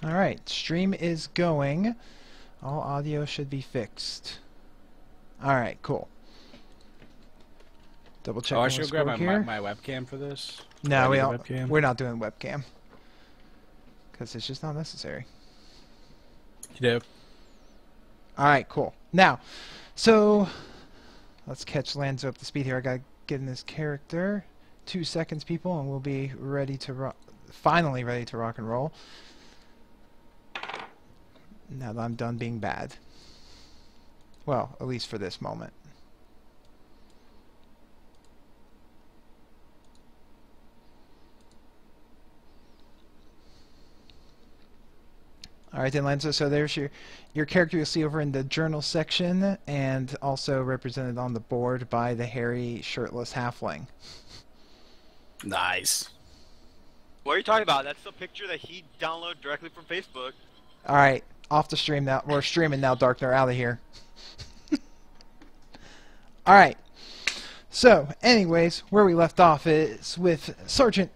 Alright, stream is going. All audio should be fixed. Alright, cool. Double check. Oh, I should grab my webcam for this. No, we're not doing webcam. Because it's just not necessary. You do. Alright, cool. Now, so let's catch Lanzo up to speed here. I gotta get in this character. 2 seconds, people, and we'll be ready to finally ready to rock and roll. Now that I'm done being bad. Well, at least for this moment. Alright then, Lanzo, so there's your character you'll see over in the journal section, and also represented on the board by the hairy, shirtless halfling. Nice. What are you talking about? That's the picture that he downloaded directly from Facebook. Alright, off the stream now. We're streaming now, Darkner, out of here. Alright. So, anyways, where we left off is with Sergeant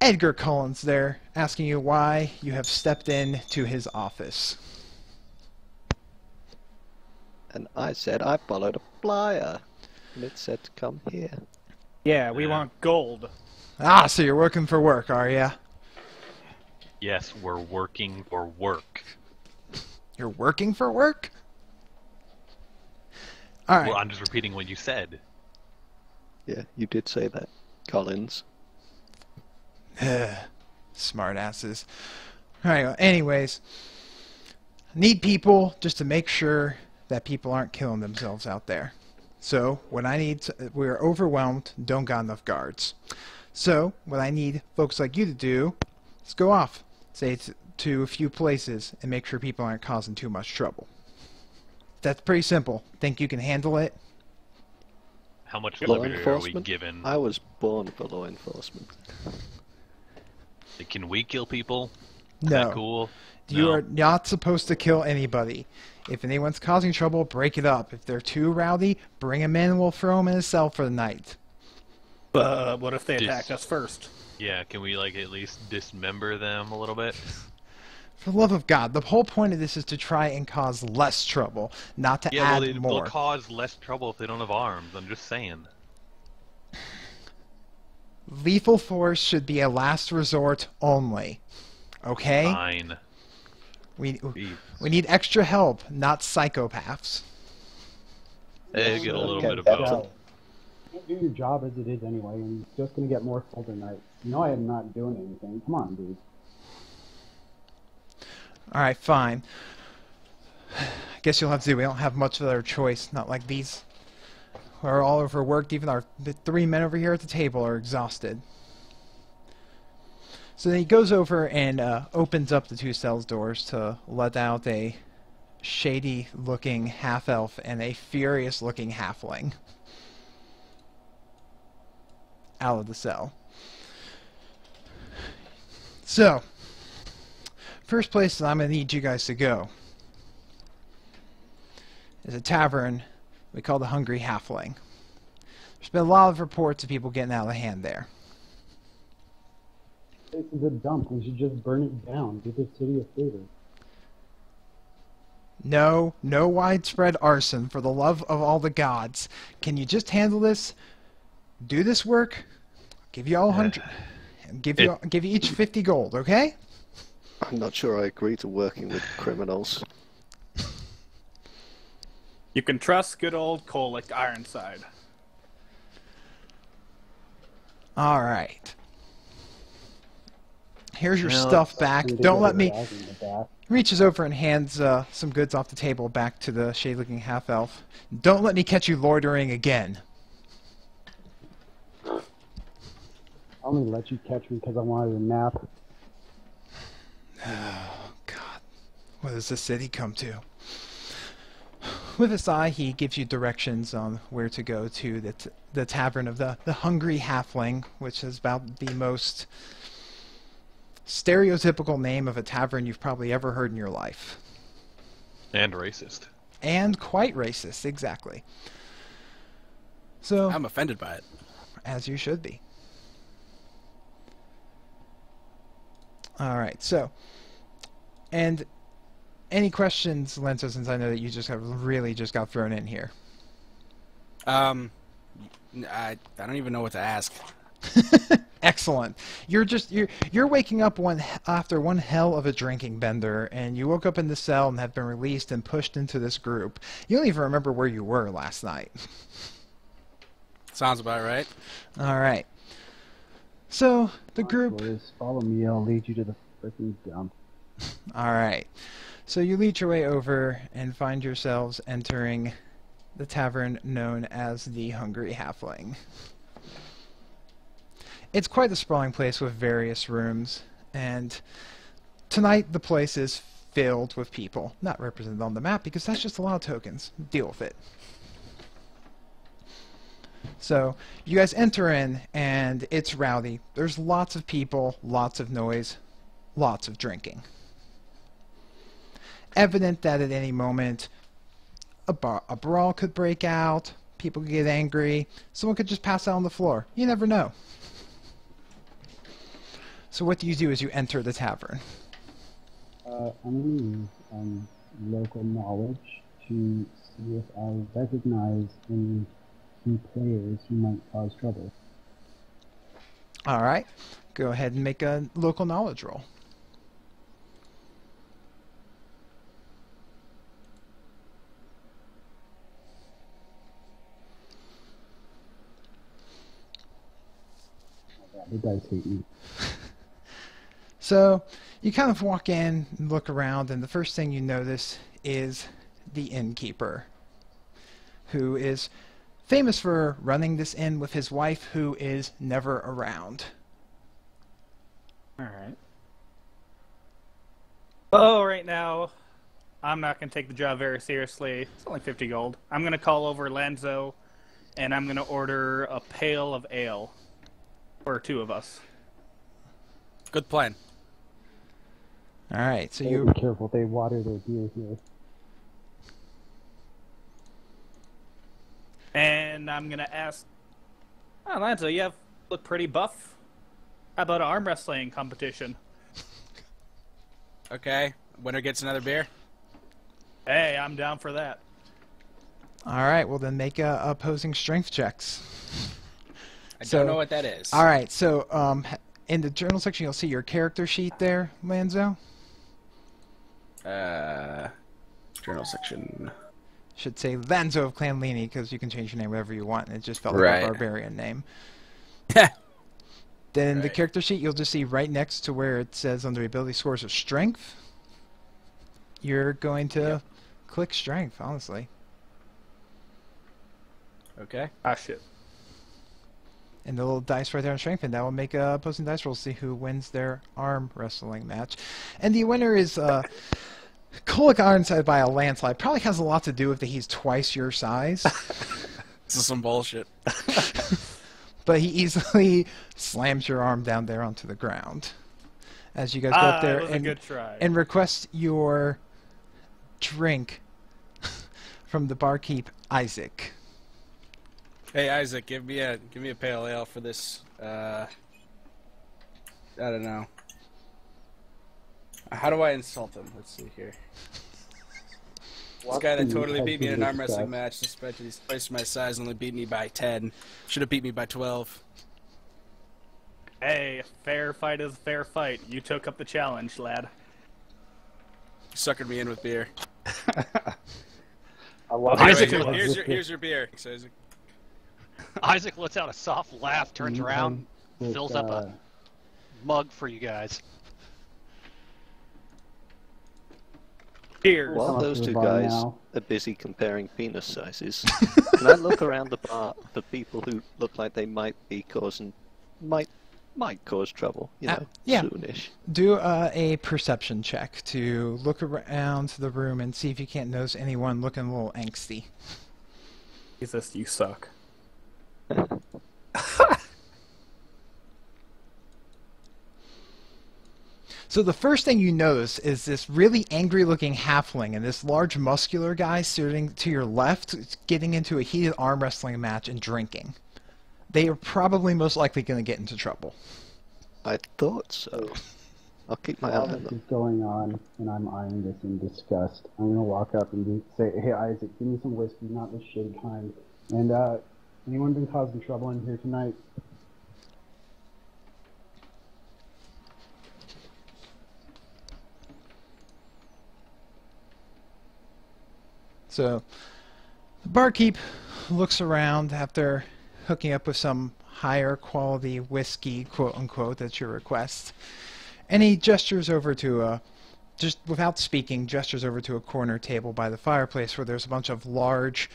Edgar Collins there, asking you why you have stepped in to his office. And I said I followed a flyer, and it said to come here. Yeah, we want gold. Ah, so you're working for work, are ya? Yes, we're working for work. You're working for work? Alright. Well, I'm just repeating what you said. Yeah, you did say that, Collins. Smart asses. Alright, well, anyways. Need people just to make sure that people aren't killing themselves out there. So, what I need, we're overwhelmed, don't got enough guards. So, what I need folks like you to do is go off, say to a few places, and make sure people aren't causing too much trouble. That's pretty simple. Think you can handle it? How much Law liberty are we enforcement? given? I was born for law enforcement. Can we kill people? Is No. that cool? You No. are not supposed to kill anybody. If anyone's causing trouble, break it up. If they're too rowdy, bring them in and we'll throw them in a cell for the night. But what if they attack us first? Yeah, can we like at least dismember them a little bit? For the love of God, the whole point of this is to try and cause less trouble, not to add well, more. they'll cause less trouble if they don't have arms. I'm just saying. Lethal force should be a last resort only. Okay? Fine. We need extra help, not psychopaths. They get a little bit of Captain. both. You can't do your job as it is anyway, and it's just gonna get more full tonight. You know I am not doing anything. Come on, dude. Alright, fine. I guess you'll have to do. We don't have much of other choice. Not like these. We're all overworked. Even the 3 men over here at the table are exhausted. So then he goes over and opens up the 2 cells doors to let out a shady-looking half-elf and a furious-looking halfling out of the cell. So, first place that I'm going to need you guys to go is a tavern we call the Hungry Halfling. There's been a lot of reports of people getting out of hand there. It's a good dump. We should just burn it down. Do the city a favor. No widespread arson, for the love of all the gods. Can you just handle this? Do this work? Give you all 100. Give you each 50 gold, okay? I'm not sure I agree to working with criminals. You can trust good old Kolick Ironside. Alright. Here's your stuff back. Don't let me... Reaches over and hands some goods off the table back to the shady-looking half-elf. Don't let me catch you loitering again. I only let you catch me because I wanted a nap. Oh, God. What does the city come to? With a sigh, he gives you directions on where to go to the tavern of the Hungry Halfling, which is about the most stereotypical name of a tavern you've probably ever heard in your life. And racist. And quite racist, exactly. So I'm offended by it. As you should be. Alright, so And any questions, Lenzo, since I know that you just got thrown in here? I don't even know what to ask. Excellent. You're waking up after one hell of a drinking bender, and you woke up in the cell and have been released and pushed into this group. You don't even remember where you were last night. Sounds about right. All right. So the group. Boys, follow me. I'll lead you to the freaking dump. All right. So you lead your way over and find yourselves entering the tavern known as the Hungry Halfling. It's quite a sprawling place with various rooms, and tonight the place is filled with people. Not represented on the map because that's just a lot of tokens. Deal with it. So you guys enter in, and it's rowdy. There's lots of people, lots of noise, lots of drinking. Evident that at any moment a brawl could break out, people could get angry, someone could just pass out on the floor. You never know. So what you do is you enter the tavern. I'm going to use local knowledge to see if I recognize any key players who might cause trouble. All right. Go ahead and make a local knowledge roll. The dice hate me. So you kind of walk in and look around, and the first thing you notice is the innkeeper, who is famous for running this inn with his wife, who is never around. Alright. Oh, right now, I'm not going to take the job very seriously. It's only 50 gold. I'm going to call over Lanzo, and I'm going to order a pail of ale for two of us. Good plan. All right, so Be you careful, they water their beer here. And I'm going to ask, oh, Lanzo, you look pretty buff. How about an arm wrestling competition? Okay, winner gets another beer. Hey, I'm down for that. all right? Well, then make opposing strength checks. I don't know what that is. All right, so in the journal section, you'll see your character sheet there, Lanzo. Journal section. Should say Lanzo of Clan Lini, because you can change your name whatever you want, and it just felt like Right. a barbarian name. Then the Right. character sheet, you'll just see right next to where it says under ability scores of strength, you're going to click strength, honestly. Okay. Ah, shit. And the little dice right there on strength, and that will make a opposing dice roll to see who wins their arm wrestling match. And the winner is Kolak Ironside by a landslide. Probably has a lot to do with that he's twice your size. This is some bullshit. But he easily slams your arm down there onto the ground. As you guys go up there That was a good try. and request your drink from the barkeep, Isaac. Hey Isaac, give me a pale ale for this. I don't know. How do I insult him? Let's see here. This guy that totally beat me in an arm wrestling match, despite he's twice my size, only beat me by 10. Should have beat me by 12. Hey, fair fight is a fair fight. You took up the challenge, lad. He suckered me in with beer. I love Isaac, Anyway, here's your beer. Thanks, Isaac. Isaac lets out a soft laugh, turns around, with, fills up a mug for you guys. Cheers. While Come up those to the two bar guys now. are busy comparing penis sizes, can I look around the bar for people who look like they might be causing, might cause trouble, you know, yeah. soonish? Do a perception check to look around the room and see if you can't notice anyone looking a little angsty. Jesus, you suck. So the first thing you notice is this really angry-looking halfling and this large muscular guy sitting to your left getting into a heated arm wrestling match and drinking. They are probably most likely going to get into trouble. I thought so. I'll keep my While eye on this them. is going on, and I'm eyeing this in disgust, I'm gonna walk up and say, "Hey, Isaac, give me some whiskey, not the shitty kind. And anyone been causing trouble in here tonight?" So the barkeep looks around after hooking up with some higher quality whiskey, quote unquote, at your request, and he gestures over to just without speaking, gestures over to a corner table by the fireplace where there's a bunch of large,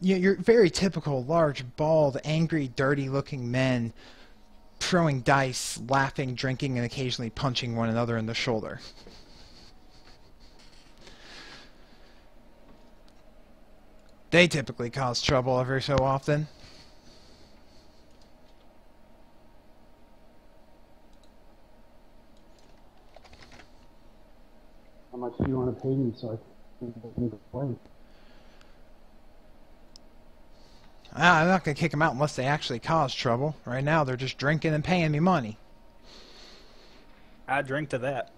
your very typical large, bald, angry, dirty-looking men throwing dice, laughing, drinking, and occasionally punching one another in the shoulder. They typically cause trouble every so often. How much do you want to pay me so I can play? I'm not going to kick them out unless they actually cause trouble. Right now, they're just drinking and paying me money. I drink to that.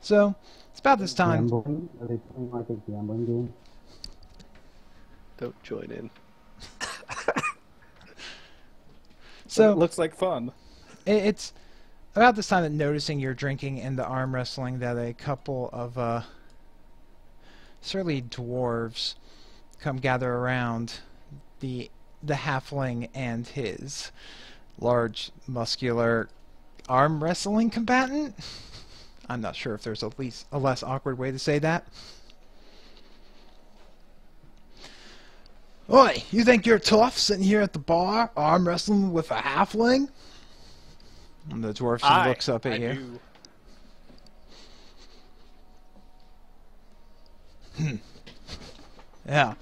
So, it's about this time. Gambling? Are they playing like a gambling game? Don't join in. So, It looks like fun. it's about this time that noticing you're drinking and the arm wrestling that a couple of surly dwarves come gather around the halfling and his large, muscular arm wrestling combatant. I'm not sure if there's at least a less awkward way to say that. Oi, you think you're tough sitting here at the bar, arm wrestling with a halfling? And the dwarf looks up at you. Yeah,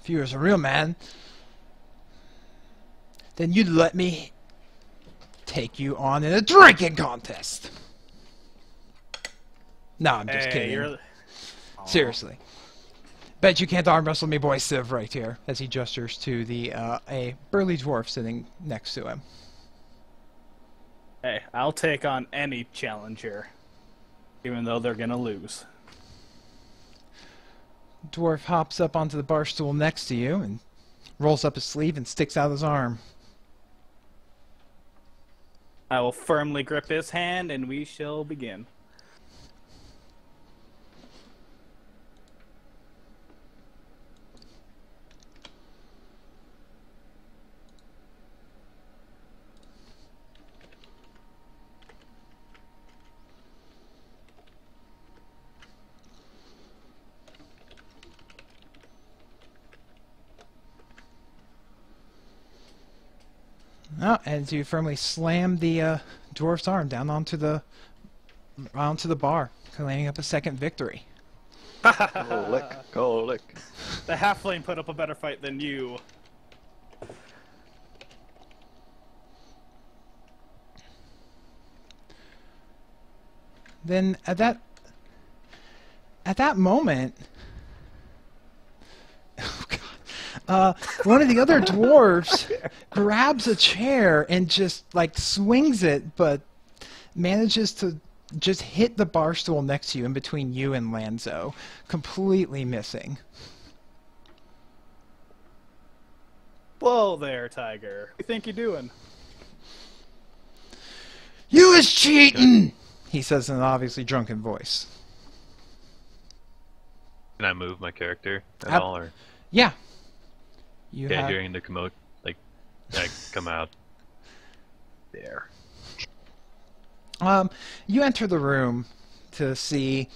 if you was a real man, then you'd let me take you on in a drinking contest. No, I'm just kidding. Seriously. Bet you can't arm wrestle me, boy Civ, right here, as he gestures to the a burly dwarf sitting next to him. Hey, I'll take on any challenger, even though they're gonna lose. Dwarf hops up onto the bar stool next to you and rolls up his sleeve and sticks out his arm. I will firmly grip his hand, and we shall begin. Oh, and you firmly slam the dwarf's arm down onto the bar, claiming up a second victory. Go lick, go lick. The halfling put up a better fight than you. Then at that moment, oh God, one of the other dwarves grabs a chair and just like swings it, but manages to just hit the bar stool next to you, in between you and Lanzo, completely missing. Whoa there, Tiger. What do you think you're doing? You is cheating! He says in an obviously drunken voice. Can I move my character at all, or Yeah. You have... hearing the commote, like come out there. You enter the room to see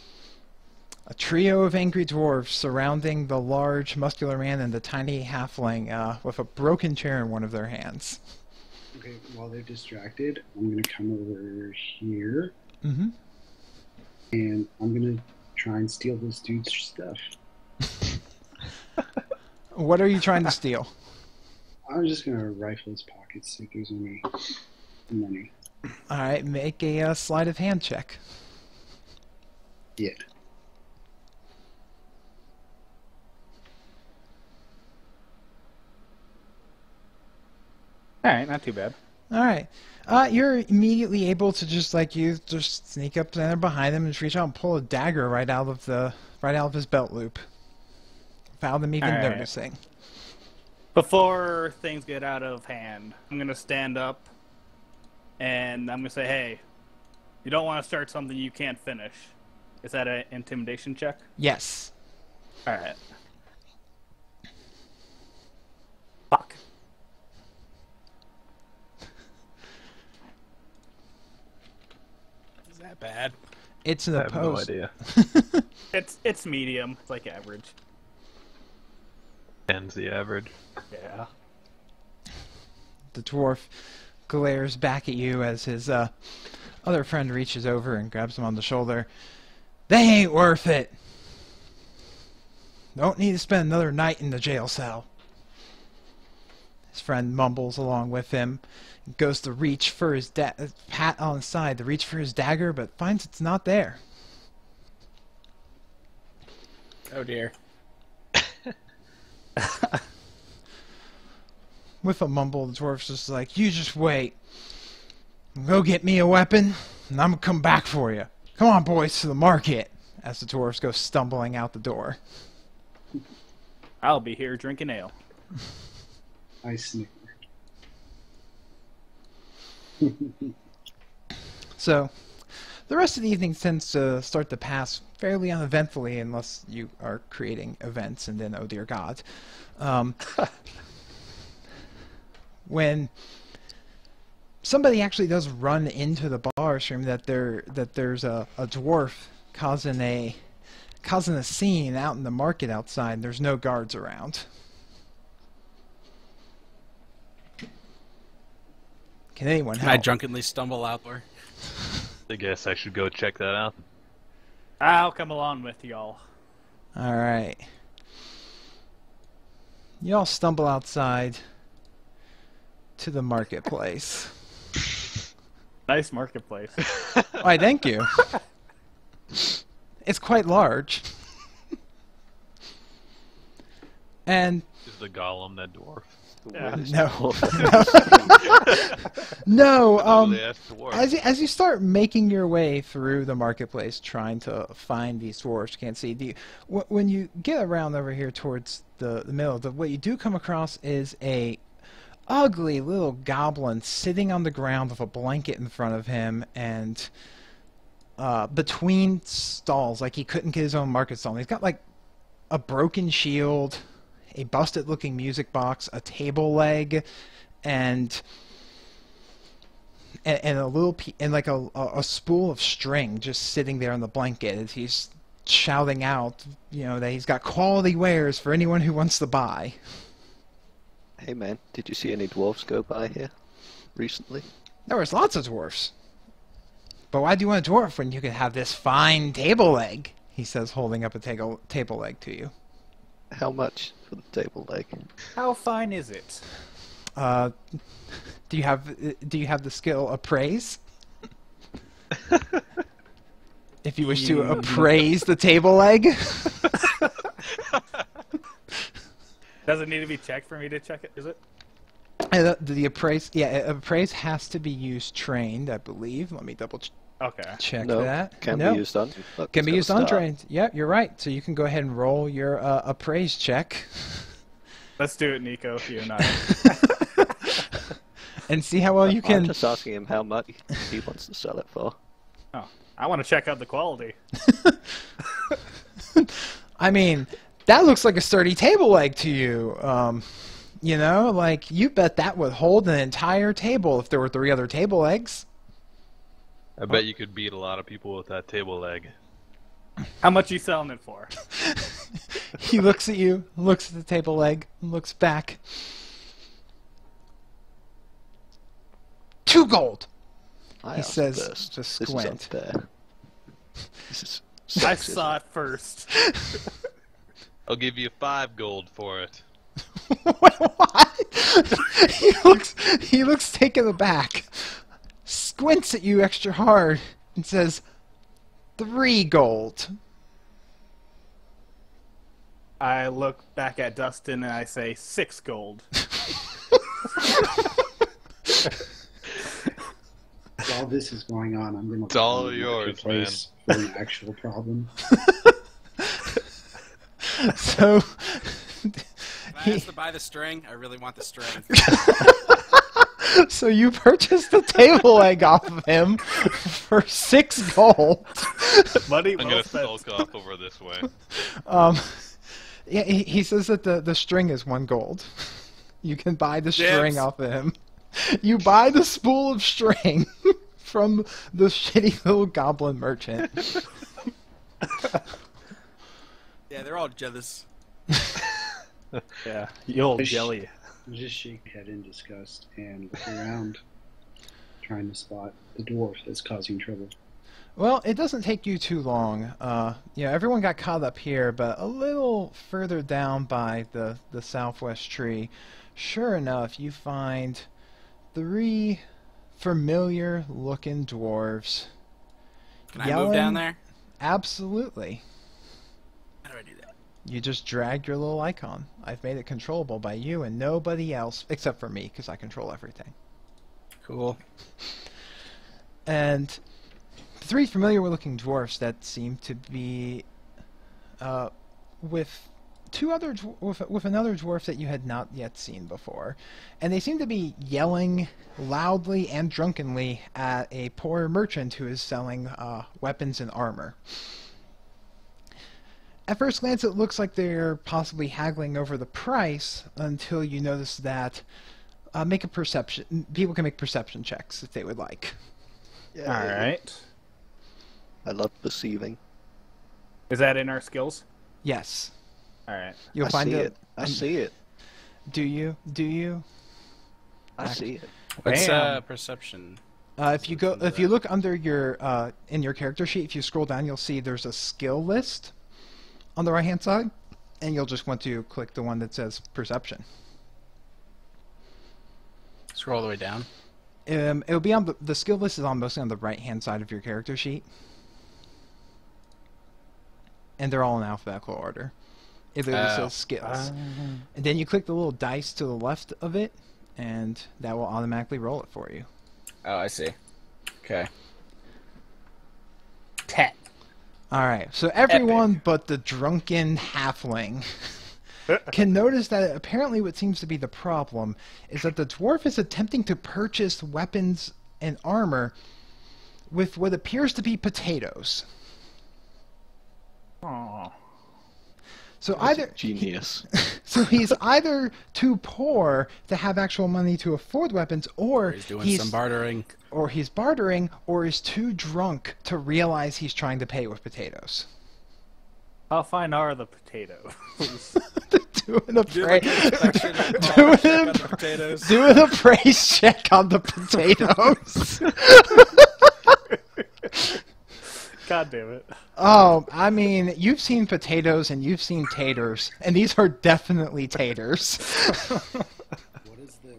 a trio of angry dwarves surrounding the large, muscular man and the tiny halfling with a broken chair in one of their hands. Okay, while they're distracted, I'm going to come over here. Mm-hmm. And I'm going to try and steal this dude's stuff. What are you trying to steal? I'm just going to rifle his pockets, see if there's any money. Alright, make a sleight of hand check. Yeah. Alright, not too bad. All right. You're immediately able to just sneak up there behind him and just reach out and pull a dagger right out of his belt loop, without him even noticing. Before things get out of hand, I'm gonna stand up and I'm gonna say, "Hey, you don't want to start something you can't finish." Is that an intimidation check? Yes. All right. Fuck. Is that bad? It's an I have no opposed. idea. It's medium. It's like average. 10's the average. Yeah. The dwarf glares back at you as his other friend reaches over and grabs him on the shoulder. They ain't worth it. Don't need to spend another night in the jail cell. His friend mumbles along with him. Goes to reach for his pat on the side to reach for his dagger, but finds it's not there. Oh dear. With a mumble, the dwarf's just like, "You just wait. Go get me a weapon, and I'm gonna come back for you. Come on, boys, to the market." As the dwarfs go stumbling out the door. I'll be here drinking ale. I snicker. So, the rest of the evening tends to start to pass fairly uneventfully unless you are creating events, and then, oh dear God. When somebody actually does run into the bar stream that there's a dwarf causing a scene out in the market outside, there's no guards around. Can anyone help? I drunkenly stumble out there. I guess I should go check that out. I'll come along with y'all. Alright. You all stumble outside to the marketplace. Nice marketplace. Why, thank you. It's quite large. And Is the golem that dwarf? Yeah. no. Literally, that's dwarf. As you start making your way through the marketplace, trying to find these dwarves, you can't see. When you get around over here towards the middle, what you do come across is a ugly little goblin sitting on the ground with a blanket in front of him, and between stalls, like he couldn't get his own market stall. He's got like a broken shield, a busted-looking music box, a table leg, and a little like a spool of string just sitting there on the blanket as he's shouting out, that he's got quality wares for anyone who wants to buy. Hey man, did you see any dwarves go by here recently? There was lots of dwarfs. But why do you want a dwarf when you could have this fine table leg? He says, holding up a table leg to you. How much for the table leg? How fine is it? Do you have the skill appraise? If you wish to appraise the table leg. Does it need to be checked for me to check it? Is it? The appraise, appraise has to be used trained, I believe. Let me double check that. Can be used on. Look, can be used untrained. Yeah, you're right. So you can go ahead and roll your appraise check. Let's do it, Nico. You and I. And see how well you can. I'm just asking him how much he wants to sell it for. Oh, I want to check out the quality. I mean, that looks like a sturdy table leg to you. Like you bet that would hold an entire table if there were 3 other table legs. I bet you could beat a lot of people with that table leg. How much you selling it for? He looks at you, looks at the table leg, looks back. 2 gold. He says, first. just This squint. is unfair. This is I sexism. saw it first. I'll give you 5 gold for it. What? He looks taken aback, squints at you extra hard, and says, 3 gold. I look back at Dustin and I say 6 gold. while this is going on, I'm going to It's all yours, place for an actual problem. So Can I ask to buy the string? I really want the string. so you purchased the table leg off of him for 6 gold. Money I'm well gonna spent. sulk off over this way. Yeah, he says that the string is 1 gold. You can buy the string off of him. You buy the spool of string from the shitty little goblin merchant. Yeah, they're all jealous. Yeah, you old jelly. Just shake head in disgust and look around, trying to spot the dwarf that's causing trouble. Well, it doesn't take you too long. Everyone got caught up here, but a little further down by the southwest tree, sure enough, you find 3 familiar-looking dwarves. Can I move down there? Absolutely. How do I do that? You just drag your little icon. I've made it controllable by you and nobody else, except for me, because I control everything. Cool. And 3 familiar-looking dwarfs that seem to be with with another dwarf that you had not yet seen before, and they seem to be yelling loudly and drunkenly at a poor merchant who is selling weapons and armor. At first glance, it looks like they're possibly haggling over the price until you notice that people can make perception checks if they would like. All right. I love perceiving. Is that in our skills? Yes. All right. You'll I find see it. I see it. Do you? Do you? I see it. What's Bam. perception? If you look under your in your character sheet, if you scroll down, you'll see there's a skill list on the right hand side, and you'll just want to click the one that says perception. Scroll all the way down. It'll be on the skill list is mostly on the right hand side of your character sheet, and they're all in alphabetical order. It literally says skills, and then you click the little dice to the left of it, and that will automatically roll it for you. Oh, I see. Okay. 10. All right, so everyone but the drunken halfling can notice that apparently what seems to be the problem is that the dwarf is attempting to purchase weapons and armor with what appears to be potatoes. Aww. So either Genius. so he's either too poor to have actual money to afford weapons, or He's doing some bartering. or he's bartering, or is too drunk to realize he's trying to pay with potatoes. How fine are the potatoes? Doing a Do like praise, an inspection and quality check on the potatoes. doing a praise check on the potatoes. God damn it. Oh, I mean, you've seen potatoes and you've seen taters, and these are definitely taters. What does the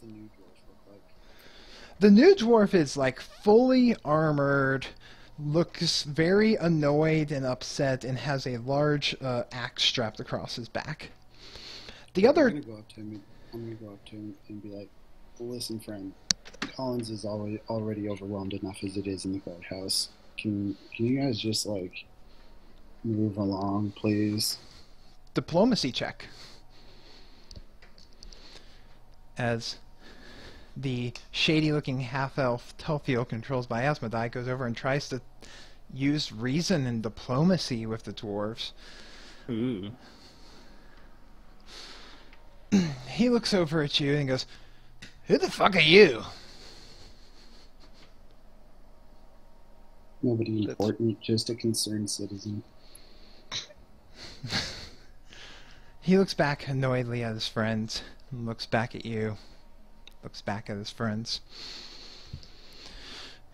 new dwarf look like? The new dwarf is like fully armored, looks very annoyed and upset, and has a large axe strapped across his back. The other... I'm gonna go up to him and be like, "Listen, friend, Collins is already overwhelmed enough as it is in the guardhouse. Can you guys just like move along, please?" Diplomacy check. As the shady-looking half-elf Telfiel, controlled by Asmodai, goes over and tries to use reason and diplomacy with the dwarves. Ooh. He looks over at you and goes, "Who the fuck are you?" Nobody important, just a concerned citizen. He looks back annoyedly at his friends, and looks back at you, looks back at his friends.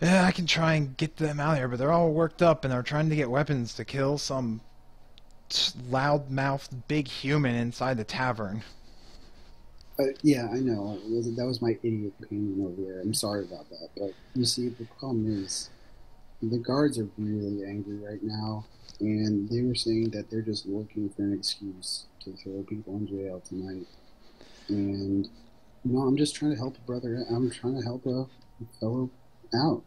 "Yeah, I can try and get them out of here, but they're all worked up and they're trying to get weapons to kill some loud-mouthed big human inside the tavern." Yeah, I know. That was my idiot opinion over there. I'm sorry about that. But you see, the problem is the guards are really angry right now, and they were saying that they're just looking for an excuse to throw people in jail tonight. And I'm just trying to help a brother. I'm trying to help a fellow out.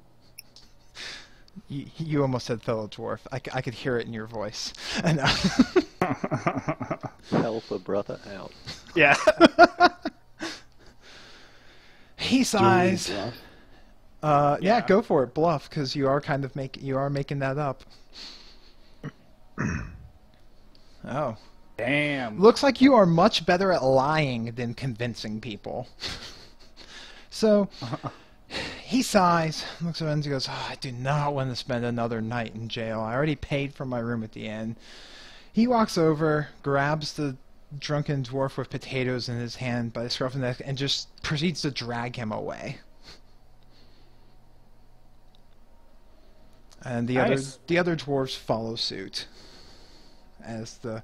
You almost said fellow dwarf. I could hear it in your voice. And, Help a brother out. Yeah. he sighs. Yeah, Yeah. go for it, bluff, because you are kind of making that up. Oh. Damn. Looks like you are much better at lying than convincing people. So, he sighs, looks around and goes, oh, I do not want to spend another night in jail. I already paid for my room at the inn. He walks over, grabs the drunken dwarf with potatoes in his hand by the scruff of the neck, and just proceeds to drag him away. And the other dwarves follow suit. As the...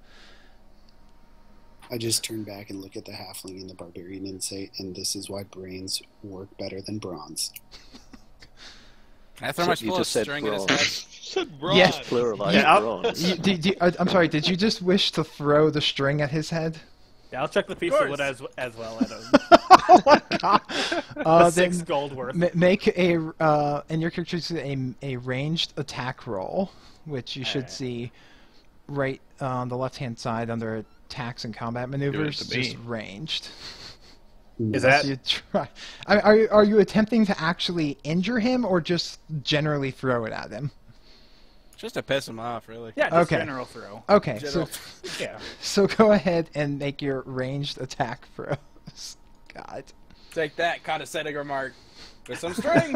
I just turn back and look at the halfling and the barbarian and say, and this is why brains work better than bronze. Can I throw my full of string at his head? Said bronze. Yes. Pluralize bronze. I'm sorry, did you just wish to throw the string at his head? Yeah, I'll check the piece of wood as well at him. Oh my god! 6 gold worth. Make a in your character's a ranged attack roll, which you should see right on the left-hand side under attacks and combat maneuvers. Just ranged. Is that? You try. Are you attempting to actually injure him or just generally throw it at him? Just to piss him off, really. Yeah, just Okay. general throw. Okay, General. Yeah. so go ahead and make your ranged attack throws. God. Take that condescending remark with some string.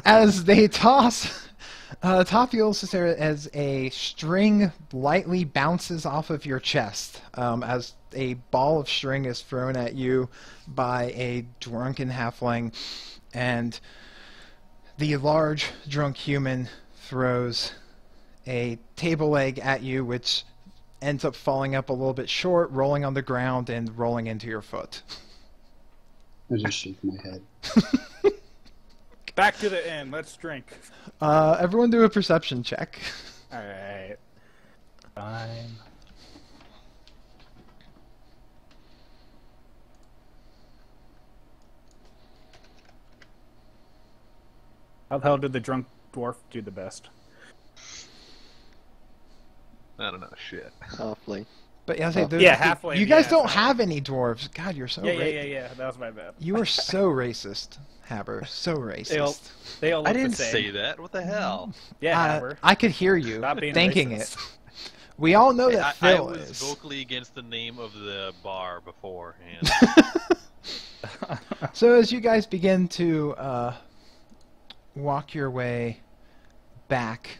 As they toss, Tafiel Cicera, as a string lightly bounces off of your chest, as a ball of string is thrown at you by a drunken halfling, and the large drunk human throws a table leg at you, which ends up falling up a little bit short, rolling on the ground, and rolling into your foot. I just shake my head. Back to the inn. Let's drink. Everyone do a perception check. All right. Fine. How the hell did the drunk dwarf do the best? I don't know, shit. Halfling. But yeah, halfway. You guys don't have any dwarves. God, you're so Yeah. That was my bad. You are so racist, Haber. So racist. They all look I didn't the same. say that. What the hell? Yeah, Haber. I could hear you Stop being thinking racist. it. We all know that I Phil was is. vocally against the name of the bar beforehand. So as you guys begin to walk your way back,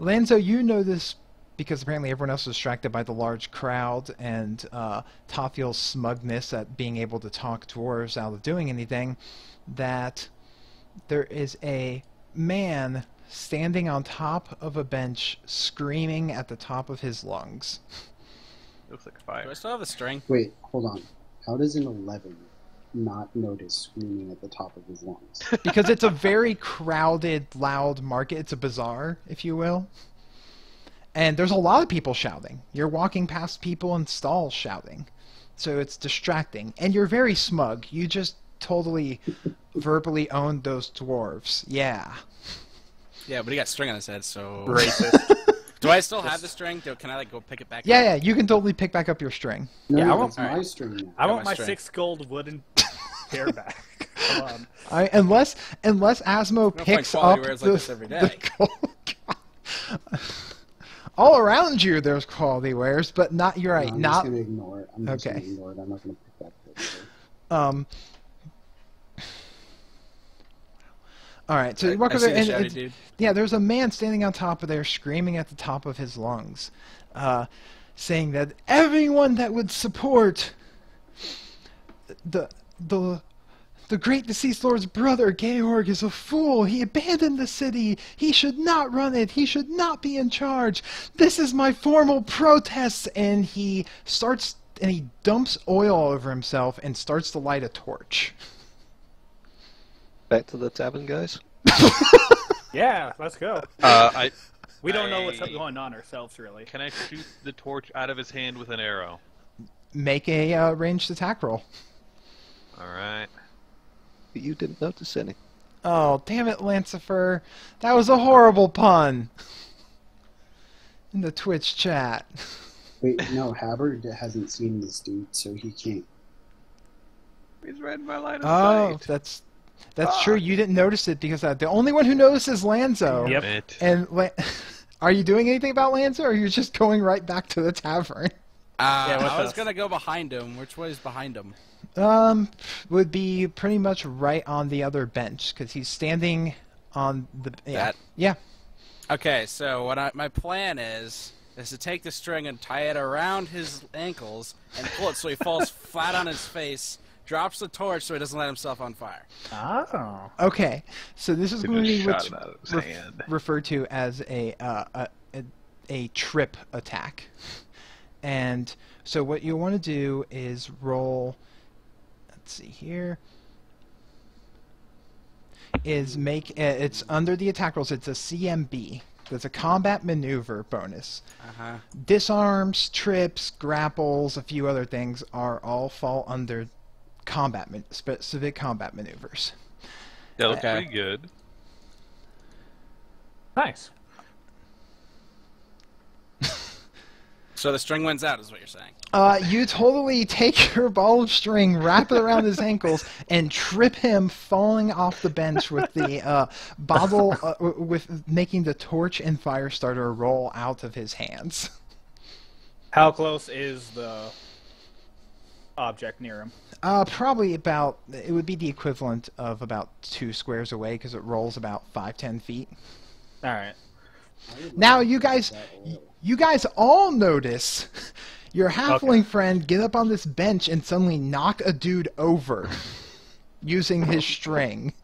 Lanzo, you know this because apparently everyone else was distracted by the large crowd and Tafiel's smugness at being able to talk dwarves out of doing anything, that there is a man standing on top of a bench screaming at the top of his lungs. Looks like Do fire. I still have a string? Wait, hold on. How does an 11 not notice screaming at the top of his lungs? Because it's a very crowded, loud market. It's a bazaar, if you will. And there's a lot of people shouting. You're walking past people in stalls shouting. So it's distracting. And you're very smug. You just totally verbally owned those dwarves. Yeah. Yeah, but he got string on his head, so... Racist. Do I still have the string? Can I go pick it back up? Yeah, you can totally pick back up your string. No, Yeah, I no, want- it's my string now. I got want my my string. 6 gold wooden hair back. Come on. Unless Asmo find picks quality up wares like this every day. the gold. All around you, there's quality wares, but not. You're right. No, I'm not. just going to ignore it. I'm just Okay. going to ignore it. I'm not going to pick that picture. All right. So you walk I over see there, the and shouty dude. yeah, there's a man standing on top of there, screaming at the top of his lungs, saying that everyone that would support the great deceased lord's brother, Georg, is a fool. He abandoned the city. He should not run it. He should not be in charge. This is my formal protest. And he dumps oil all over himself and starts to light a torch. Back to the tavern, guys. Yeah, let's go. We don't know what's I- going on ourselves, really. Can I shoot the torch out of his hand with an arrow? Make a ranged attack roll. Alright. But you didn't notice any. Oh, damn it, Lancifer. That was a horrible pun. In the Twitch chat. Wait, no, Habbard hasn't seen this dude, so he can't. He's right in my line of Oh, sight. that's true. You didn't notice it because the only one who notices is Lanzo. Yep. Damn it. And are you doing anything about Lanzo, or are you just going right back to the tavern? I was gonna go behind him. Which way is behind him? Would be pretty much right on the other bench because he's standing on the. Yeah. That? Yeah. Okay, so what my plan is to take the string and tie it around his ankles and pull it so he falls flat on his face, drops the torch so he doesn't light himself on fire. Oh. Okay, so this is going to be what's Shot it out of his hand. referred to as a trip attack. And so what you want to do is roll. Let's see here. Is make it's under the attack rolls. It's a CMB. That's a combat maneuver bonus. Disarms, trips, grapples, a few other things are all fall under specific combat maneuvers. That looks pretty good. Nice. So the string wins out, is what you're saying. You totally take your ball of string, wrap it around his ankles, and trip him falling off the bench with the bottle, with making the torch and fire starter roll out of his hands. How close is the object near him? Probably about, it would be the equivalent of about 2 squares away because it rolls about 5-10 feet. All right. Now you guys all notice your halfling friend get up on this bench and suddenly knock a dude over using his string.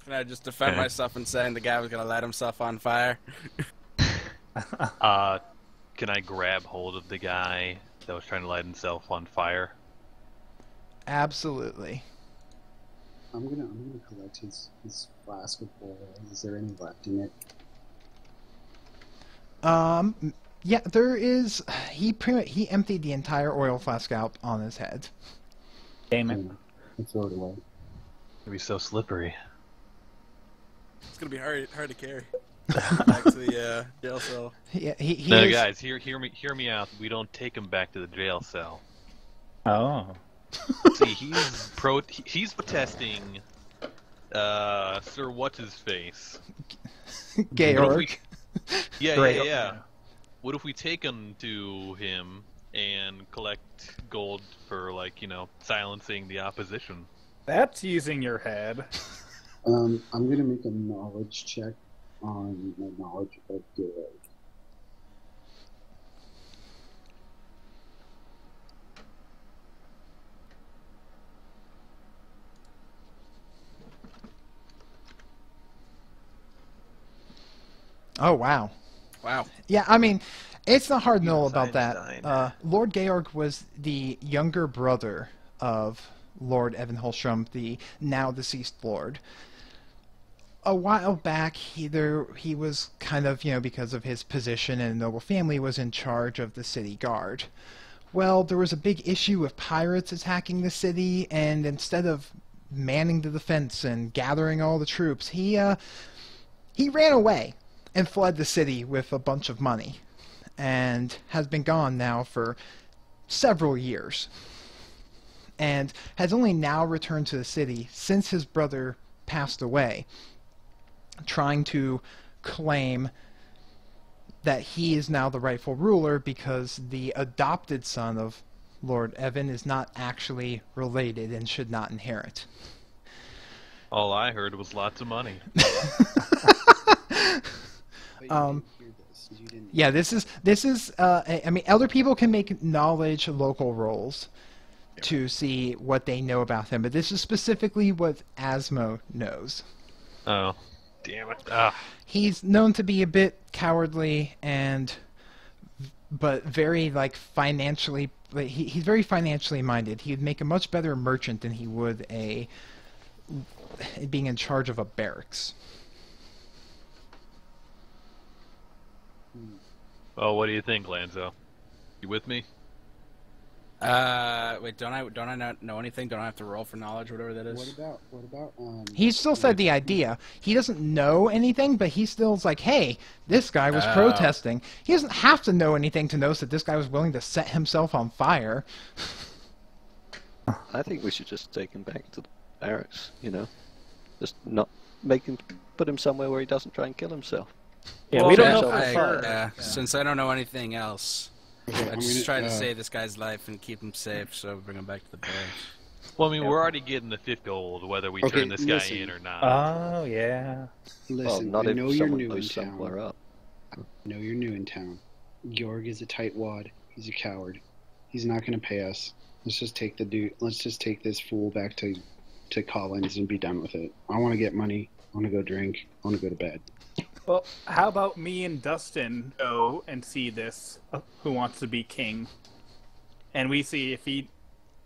Can I just defend myself in saying the guy was going to light himself on fire? Can I grab hold of the guy that was trying to light himself on fire? Absolutely. I'm gonna collect his flask of oil. Is there any left in it? Yeah, there is. He emptied the entire oil flask out on his head. Damn it. I throw it away. It'd be so slippery. It's going to be hard to carry. Back to the jail cell. Yeah, he No, is, guys, hear me out. We don't take him back to the jail cell. Oh. See, he's protesting Sir What's His Face. Georg. Yeah. What if we take him to him and collect gold for, like, silencing the opposition? That's using your head. I'm gonna make a knowledge check on my knowledge of Georg. Oh, wow. Wow. Yeah, I mean, it's not hard to know Yes, about that. Einstein. Lord Georg was the younger brother of Lord Evan Holstrom, the now deceased lord. A while back, he was kind of, because of his position and noble family, was in charge of the city guard. Well, there was a big issue with pirates attacking the city, and instead of manning the defense and gathering all the troops, he ran away and fled the city with a bunch of money, and has been gone now for several years, and has only now returned to the city since his brother passed away, trying to claim that he is now the rightful ruler because the adopted son of Lord Evan is not actually related and should not inherit. All I heard was lots of money. Yeah, this is. I mean, other people can make knowledge local rolls to see what they know about him, but this is specifically what Asmo knows. Oh, damn it! He's known to be a bit cowardly but very financially. He's very financially minded. He would make a much better merchant than he would being in charge of a barracks. Oh, what do you think, Lanzo? You with me? Wait, don't I not know anything? Don't I have to roll for knowledge, whatever that is? What about He still said the idea. He doesn't know anything, but he still's like, hey, this guy was Oh. protesting. He doesn't have to know anything to know that this guy was willing to set himself on fire. I think we should just take him back to the barracks, you know? Just not make him, put him somewhere where he doesn't try and kill himself. Yeah, Well, we don't yeah, know for sure. yeah, since I don't know anything else, Okay, I just tried to save this guy's life and keep him safe, so bring him back to the barracks. Well, I mean, we're already getting the 5th gold, whether we Okay, turn this guy listen. in or not. Oh, yeah. Listen, well, not I if know you're someone new in moves somewhere town. up. I know you're new in town. Georg is a tightwad. He's a coward. He's not going to pay us. Let's just take the dude. Let's just take this fool back to Collins and be done with it. I want to get money. I want to go drink. I want to go to bed. Well, how about me and Dustin go and see this Who Wants to Be King? And we see if he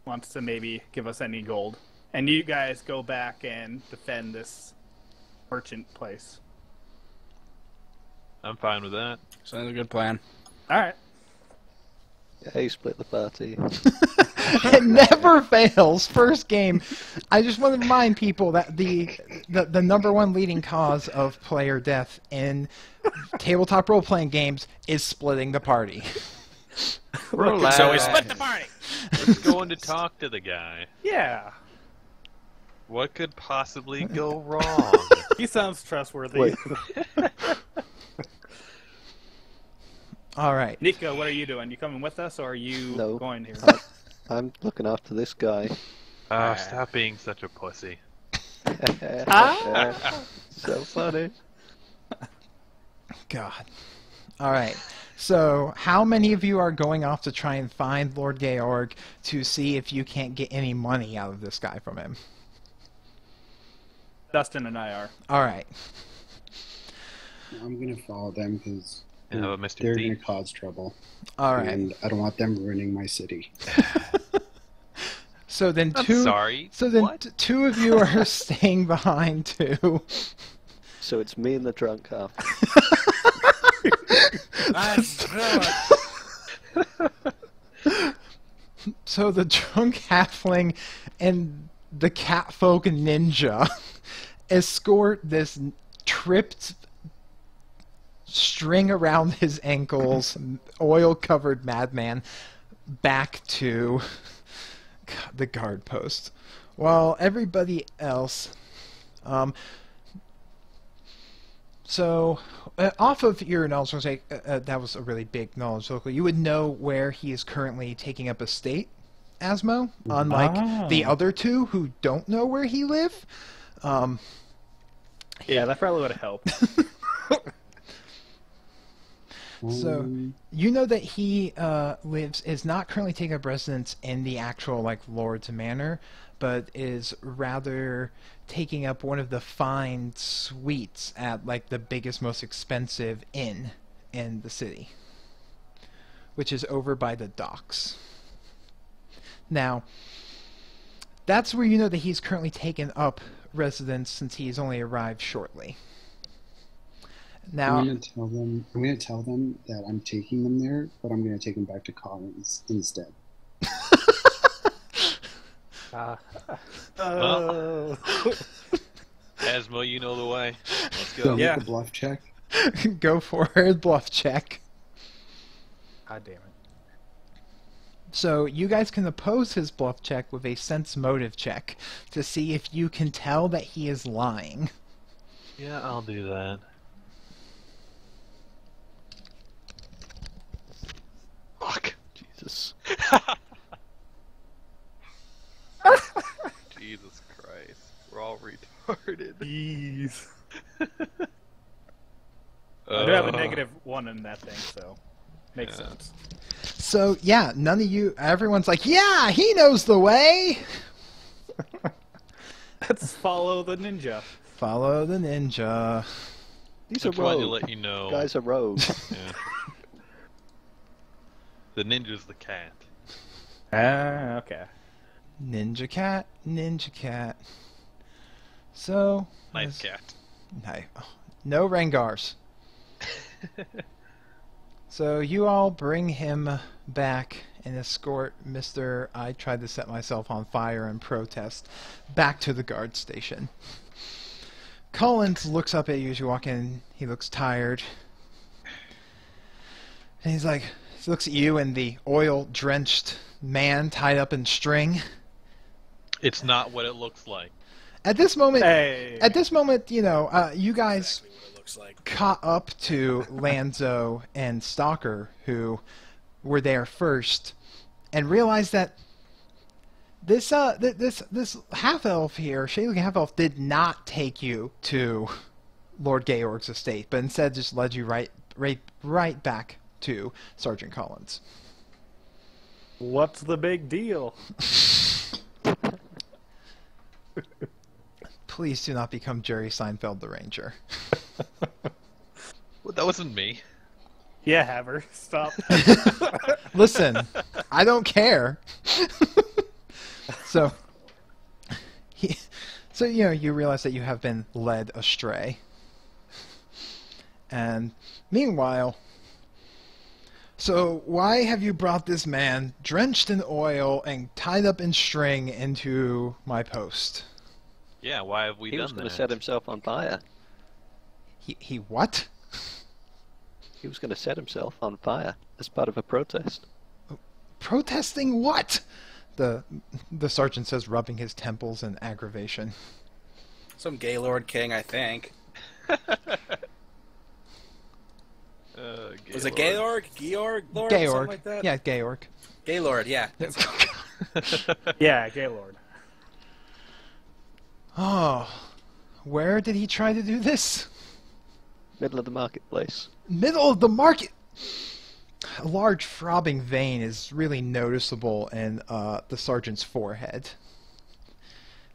wants to maybe give us any gold. And you guys go back and defend this merchant place. I'm fine with that. Sounds a good plan. Alright. Hey, split the party. It never fails. First game. I just want to remind people that the number one leading cause of player death in tabletop role-playing games is splitting the party. Relax. So we split the party! Let's go in to talk to the guy. Yeah. What could possibly go wrong? He sounds trustworthy. Wait. All right. Nico, what are you doing? You coming with us, or are you No. going here? I'm looking after this guy. Stop being such a pussy. So funny. God. All right. So, how many of you are going off to try and find Lord Georg to see if you can't get any money out of this guy from him? Dustin and I are. All right. I'm going to follow them because You know, Mr. they're D. going to cause trouble. All right. And I don't want them ruining my city. So then I'm two. sorry. So then What? two of you are staying behind too. So it's me and the drunk half. So the drunk halfling and the catfolk ninja escort this tripped string around his ankles, oil-covered madman back to the guard post. While everybody else... So, off of your knowledge, that was a really big knowledge local. You would know where he is currently taking up estate, Asmo, unlike the other two who don't know where he live. Yeah, that probably would have helped. So, you know that he is not currently taking up residence in the actual, like, Lord's Manor, but is rather taking up one of the fine suites at, like, the biggest, most expensive inn in the city, which is over by the docks. Now, that's where you know that he's currently taken up residence since he's only arrived shortly. Now, I'm going to tell them that I'm taking them there, but I'm going to take them back to Collins instead. Asmo, you know the way. Let's So go. Yeah. make a bluff check. go for it, bluff check. God damn it. So you guys can oppose his bluff check with a sense motive check to see if you can tell that he is lying. Yeah, I'll do that. Fuck. Jesus. Jesus Christ. We're all retarded. Jeez. I do have a -1 in that thing, so makes Yeah. sense. So yeah, none of you, everyone's like, yeah, he knows the way! Let's follow the ninja. Follow the ninja. He's I a just wanted to rogue. let you know. Guy's a rogue. Yeah. The ninja's the cat. Ah, okay. Ninja cat, ninja cat. So... Nice cat. No Rengars. So you all bring him back and escort Mr. I tried to set myself on fire and protest back to the guard station. Collins looks up at you as you walk in. He looks tired. And he's like, he looks at you and the oil-drenched man tied up in string. It's not what it looks like. At this moment, Hey. you know, you guys Exactly what it looks like. caught up to Lanzo and Stalker, who were there first, and realized that this this half elf here, shade-looking half elf, did not take you to Lord Georg's estate, but instead just led you right back to Sergeant Collins. What's the big deal? Please do not become Jerry Seinfeld the Ranger. Well, that wasn't me. Yeah, Haver, stop. Listen, I don't care. So you know, you realize that you have been led astray. And meanwhile, so why have you brought this man drenched in oil and tied up in string into my post? Yeah, why have we He done was going that? to set himself on fire. He what? He was going to set himself on fire as part of a protest. Protesting what? The sergeant says, rubbing his temples in aggravation. Some Gaylord king, I think. Was it Gaylord? Georg? Lord? Something Georg. like that? Yeah, Georg. Gaylord, yeah. Yeah, Gaylord. Oh, where did he try to do this? Middle of the marketplace. Middle of the market. A large throbbing vein is really noticeable in the sergeant's forehead.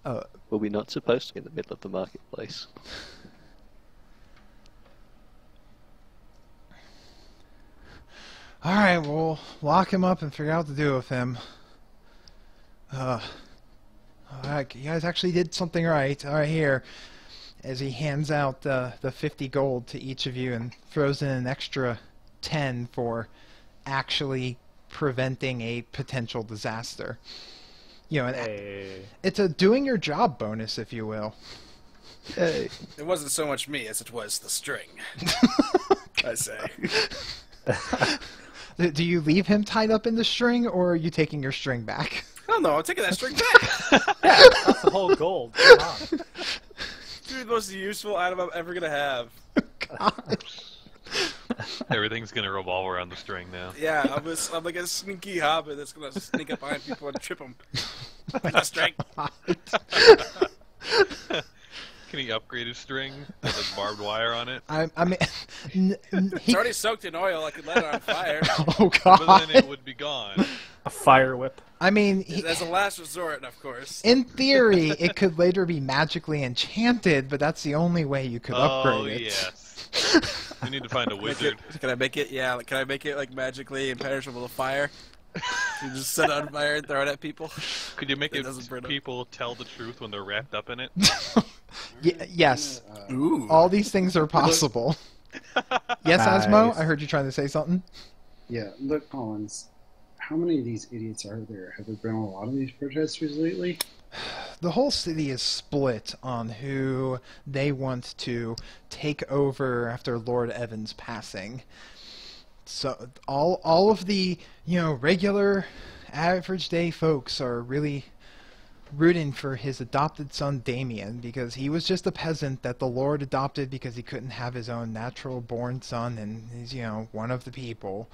Were we not supposed to be in the middle of the marketplace? All right, we'll lock him up and figure out what to do with him. All right, you guys actually did something right. All right, here, as he hands out the 50 gold to each of you and throws in an extra 10 for actually preventing a potential disaster. You know, Hey. it's a doing your job bonus, if you will. Hey. It wasn't so much me as it was the string. I say. Do you leave him tied up in the string, or are you taking your string back? I don't know, I'm taking that string back. That's the whole gold. Come on. It's the most useful item I'm ever gonna have. God. Everything's gonna revolve around the string now. Yeah, I'm like a sneaky hobbit that's gonna sneak up behind people and trip them. The string. Can he upgrade his string with a barbed wire on it? I mean, It's already soaked in oil. I could let it on fire. Oh But God! then it would be gone. A fire whip. I mean, As a last resort, of course. in theory, it could later be magically enchanted, but that's the only way you could upgrade Oh, it. yes. We need to find a Make wizard. it, can I make it? Yeah. Can I make it like magically impenetrable to fire? You just set it on fire and throw it at people. Could you make It it doesn't burn up. people tell the truth when they're wrapped up in it? Yes, Ooh. all these things are possible. Yes, Nice. Asmo, I heard you trying to say something. Yeah, look, Collins. How many of these idiots are there? Have there been a lot of these protesters lately? The whole city is split on who they want to take over after Lord Evan's passing. So all of the, you know, regular average day folks are really rooting for his adopted son Damien, because he was just a peasant that the Lord adopted because he couldn't have his own natural born son, and he's, you know, one of the people.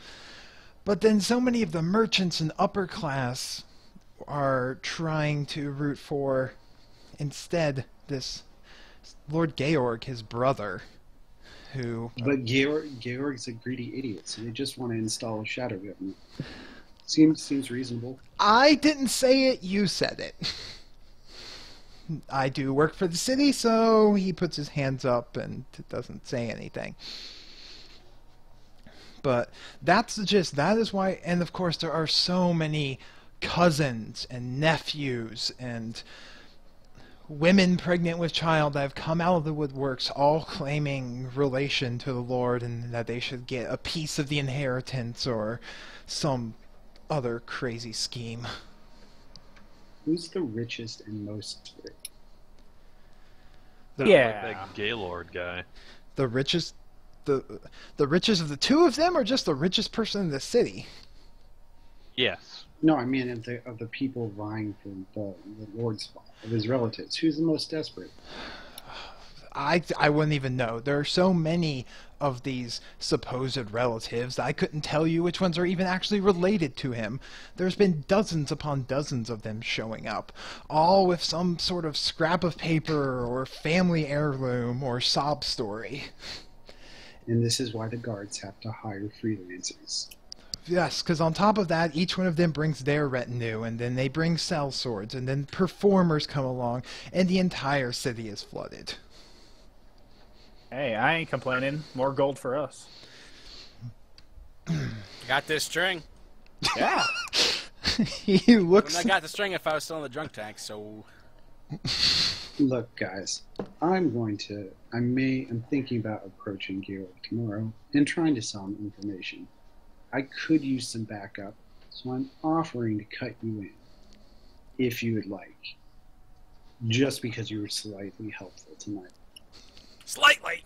But then so many of the merchants and upper class are trying to root for instead this Lord Georg, his brother, who... But Georg's a greedy idiot, so they just want to install a shadow government. Seems reasonable. I didn't say it, you said it. I do work for the city, so he puts his hands up and doesn't say anything. But that's the gist. That is why, and of course there are so many cousins and nephews and women pregnant with child that have come out of the woodworks, all claiming relation to the Lord and that they should get a piece of the inheritance or some other crazy scheme. Who's the richest and most rich? Like that Gaylord guy. The richest, the richest of the two of them, or just the richest person in the city? Yes. No, I mean of the people vying for the Lord's spot, of his relatives. Who's the most desperate? I wouldn't even know. There are so many of these supposed relatives that I couldn't tell you which ones are even actually related to him. There's been dozens upon dozens of them showing up, all with some sort of scrap of paper or family heirloom or sob story. And this is why the guards have to hire freelancers. Yes, because on top of that, each one of them brings their retinue, and then they bring sell swords, and then performers come along, and the entire city is flooded. Hey, I ain't complaining. More gold for us. Got this string. Yeah. He looks... I got the string if I was still in the drunk tank, so... Look, guys, I'm thinking about approaching Georg tomorrow and trying to sell him information. I could use some backup, so I'm offering to cut you in, if you would like, just because you were slightly helpful tonight. Slightly!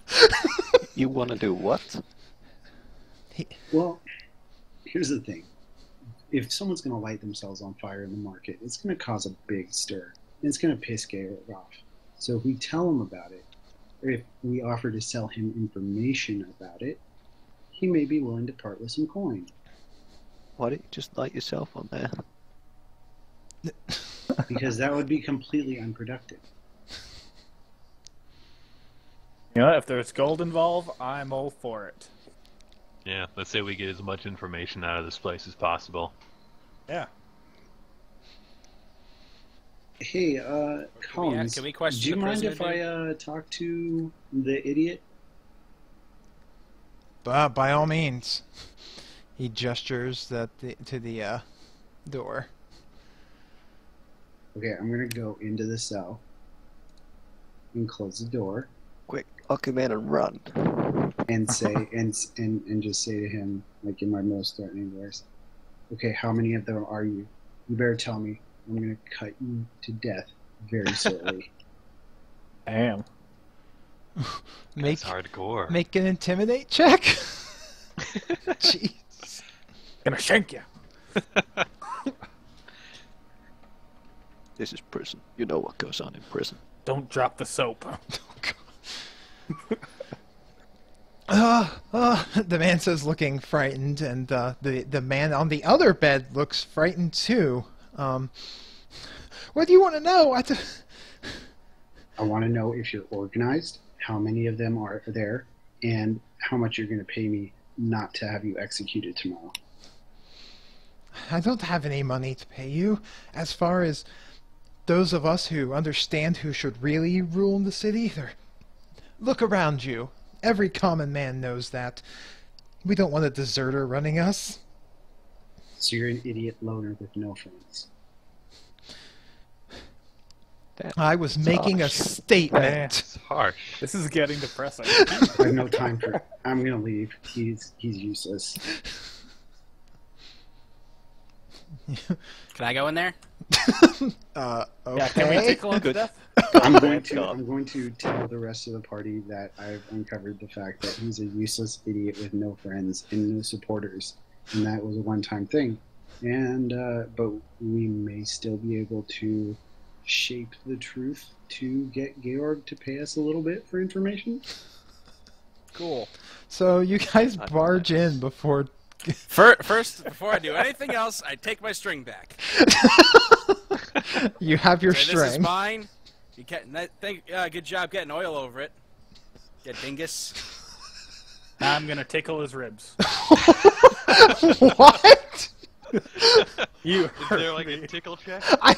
You want to do what? Well, here's the thing. If someone's going to light themselves on fire in the market, it's going to cause a big stir, and it's going to piss Georg off. So if we tell him about it, or if we offer to sell him information about it, he may be willing to part with some coin. Why don't you just light yourself on there? Because that would be completely unproductive. You know, if there's gold involved, I'm all for it. Yeah, let's say we get as much information out of this place as possible. Yeah. Hey, Collins, can we question do you the mind prisoner, if I talk to the idiot? By all means. He gestures to the door. Okay, I'm gonna go into the cell and close the door Quick, lock him in and run. and say and just say to him, like in my most threatening voice, okay, how many of them are you? You better tell me. I'm gonna cut you to death very slowly. Damn. That's hardcore. Make an intimidate check. Jeez. Gonna shank you. This is prison. You know what goes on in prison. Don't drop the soap. The man says, looking frightened, and the man on the other bed looks frightened too. What do you want to know? I want to know if you're organized, how many of them are there, and how much you're going to pay me not to have you executed tomorrow. I don't have any money to pay you. As far as those of us who understand who should really rule in the city, look around you. Every common man knows that. We don't want a deserter running us. So you're an idiot loner with no friends. I was making a statement. It's harsh. This is getting depressing. I have no time for it. I'm going to leave. He's useless. Can I go in there? Okay. Yeah, can we tickle him to death? I'm going to tell the rest of the party that I've uncovered the fact that he's a useless idiot with no friends and no supporters, and that was a one-time thing. And but we may still be able to shape the truth to get Georg to pay us a little bit for information. Cool. So you guys barge in before... First, before I do anything else, I take my string back. You have your Say, string. This is mine. You good job getting oil over it. Get dingus. Now I'm gonna tickle his ribs. What? You Is there like a tickle check? I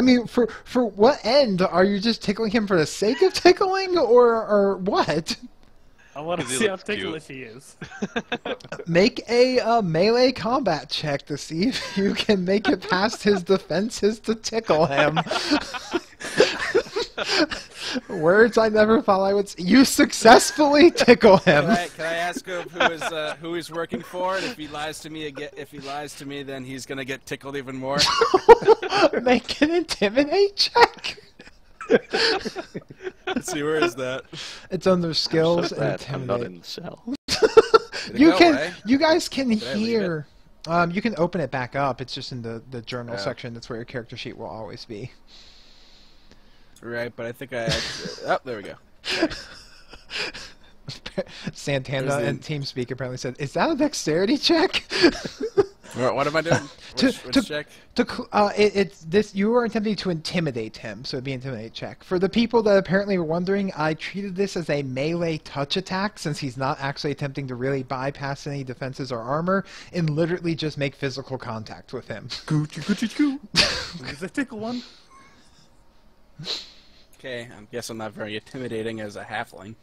mean, for what end? Are you just tickling him for the sake of tickling, or what? I want to 'Cause he see how looks cute. ticklish he is. Make a melee combat check to see if you can make it past his defenses to tickle him. Words I never thought I would. You successfully tickle him. Can I ask him who he's working for? And if he lies to me again, then he's gonna get tickled even more. Make an intimidate check. Let's see, where is that? It's under skills So and glad I'm not intimidate. in the cell. You guys can Did I leave hear. You can open it back up. It's just in the journal Oh. section. That's where your character sheet will always be. Right, but I think I. Oh, there we go. Santana There's the- and TeamSpeak apparently said, "Is that a dexterity check?" What am I doing? Which check? It's this. You are attempting to intimidate him, so it'd be an intimidate check. For the people that apparently were wondering, I treated this as a melee touch attack since he's not actually attempting to really bypass any defenses or armor, and literally just make physical contact with him. Is a tickle one? Okay, I guess I'm not very intimidating as a halfling.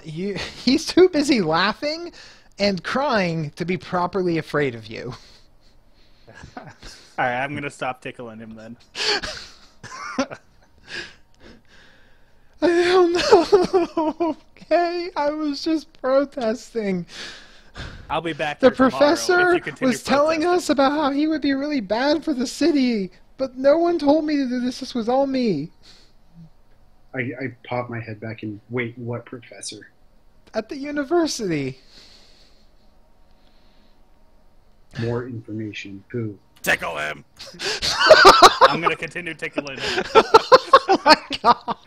He's too busy laughing and crying to be properly afraid of you. Alright, I'm gonna stop tickling him then. I don't know. Okay, I was just protesting. I'll be back The here tomorrow professor if you continue was telling protesting. us about how he would be really bad for the city, but no one told me to do this. This was all me. I pop my head back and wait, what professor? At the university. More information. Who? Tickle him! I'm gonna continue tickling him. Oh my god.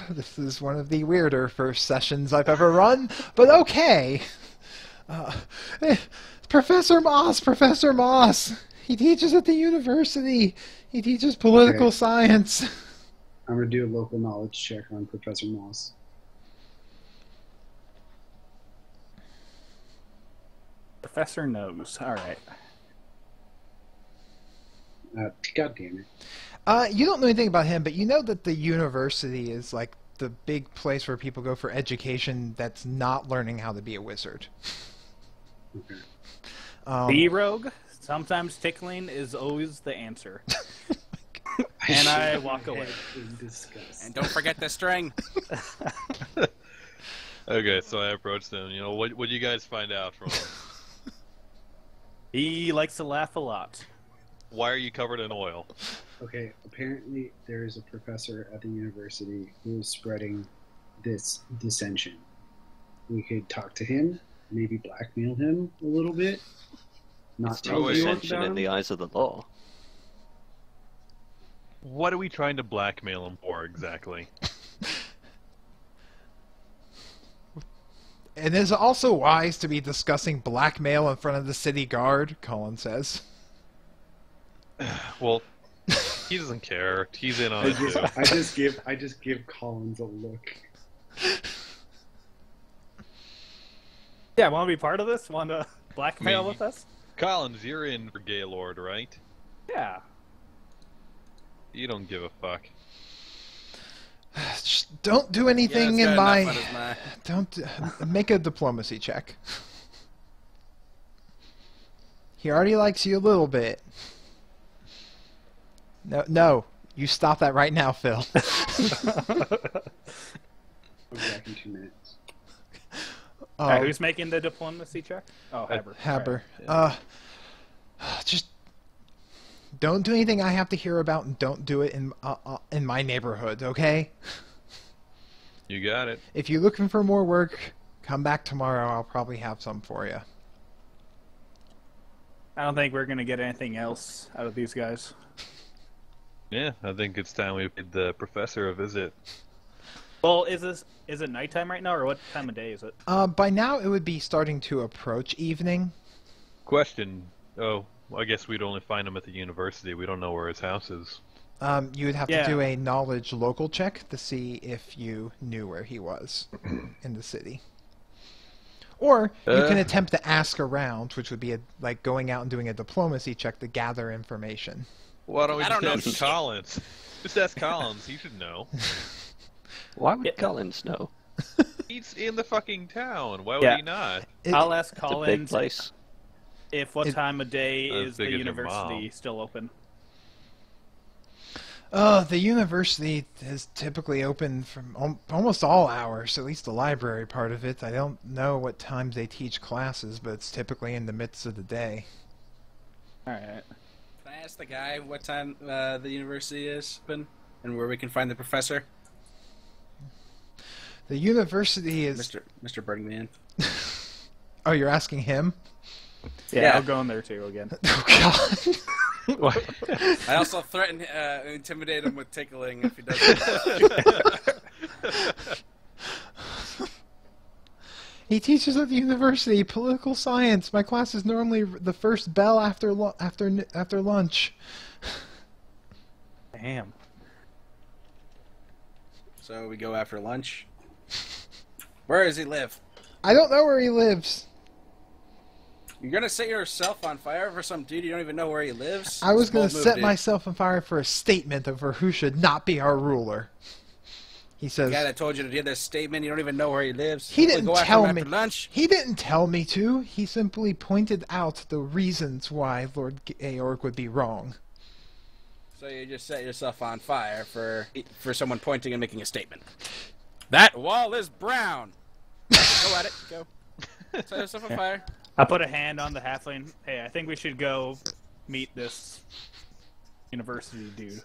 This is one of the weirder first sessions I've ever run, but okay. Professor Moss. He teaches at the university. He teaches political Okay. science. I'm gonna do a local knowledge check on Professor Moss. Professor knows. Alright. God damn it. You don't know anything about him, but you know that the university is like the big place where people go for education that's not learning how to be a wizard. Okay. Be rogue. Sometimes tickling is always the answer. And I walk away. In disgust. And don't forget the string. Okay, so I approached him. You know, what do you guys find out from him? He likes to laugh a lot. Why are you covered in oil? Okay, apparently there is a professor at the university who is spreading this dissension. We could talk to him, maybe blackmail him a little bit. Not It's tell no the orc ascension about in him. the eyes of the law. What are we trying to blackmail him for exactly? It is also wise to be discussing blackmail in front of the city guard, Colin says. Well, he doesn't care. He's in on it too. I just give Collins a look. Yeah, want to be part of this? Want to blackmail Me. with us? Collins, you're in for Gaylord, right? Yeah. You don't give a fuck. Just don't do anything Yeah, in it's got enough my... on his mind. Don't... Make a diplomacy check. He already likes you a little bit. No. You stop that right now, Phil. We'll be back in 2 minutes. Alright, who's making the diplomacy check? Oh, Haber. Haber. Right. Just don't do anything I have to hear about, and don't do it in my neighborhood, okay? You got it. If you're looking for more work, come back tomorrow. I'll probably have some for you. I don't think we're gonna get anything else out of these guys. Yeah, I think it's time we paid the professor a visit. Well, is it nighttime right now, or what time of day is it? By now, it would be starting to approach evening. Question. Oh, I guess we'd only find him at the university. We don't know where his house is. You would have Yeah. to do a knowledge local check to see if you knew where he was in the city. Or you can attempt to ask around, which would be like going out and doing a diplomacy check to gather information. Why don't we I don't know just ask shit. Collins? Just ask Collins. He should know. Why would Yeah. Collins know? He's in the fucking town. Why would Yeah. he not? I'll ask It's a big Collins place. if what It- time of day As is the big as your university mom. still open. The university is typically open from almost all hours, at least the library part of it. I don't know what times they teach classes, but it's typically in the midst of the day. All right. Can I ask the guy what time the university is open and where we can find the professor? The university is... Mr. Birdman. Oh, you're asking him? Yeah, Yeah. I'll go in there too again. Oh, God. I also threaten, intimidate him with tickling if he doesn't. He teaches at the university political science. My class is normally the first bell after lunch. Damn. So we go after lunch. Where does he live? I don't know where he lives. You're gonna set yourself on fire for some dude you don't even know where he lives? I was It's a going bold to move, set dude. myself on fire for a statement over who should not be our ruler. He The says... guy that told you to do this statement, you don't even know where he lives. He We'll didn't go after tell him me. after lunch. He didn't tell me to. He simply pointed out the reasons why Lord Georg would be wrong. So you just set yourself on fire for someone pointing and making a statement. That wall is brown. Go at it. Go. Set yourself on fire. I put a hand on the halfling. Hey, I think we should go meet this university dude.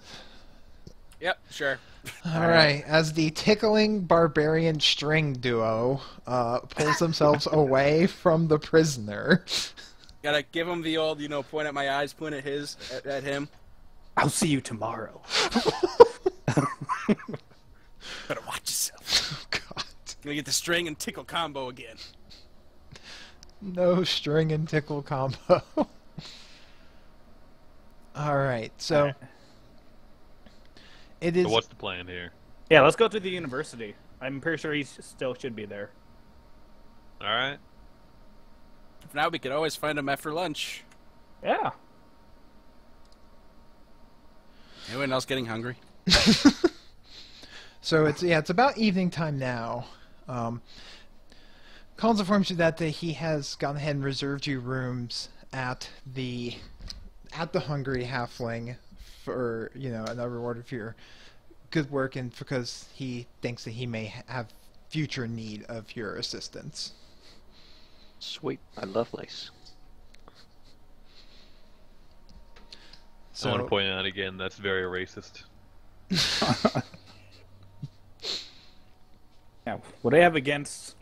Yep, sure. All right, as the tickling barbarian string duo pulls themselves away from the prisoner. Gotta give him the old, point at my eyes, point at at him. I'll see you tomorrow. Better watch yourself. Oh, God. Gonna get the string and tickle combo again. No string and tickle combo. All right, so it is. So what's the plan here? Yeah, let's go to the university. I'm pretty sure he still should be there. All right. If not, we could always find him after lunch. Yeah. Anyone else getting hungry? So it's about evening time now. Collins informs you that he has gone ahead and reserved you rooms at the Hungry Halfling for another reward for your good work, and because he thinks that he may have future need of your assistance. Sweet. I love lace. So I want to point out again that's very racist. Now, what do I have against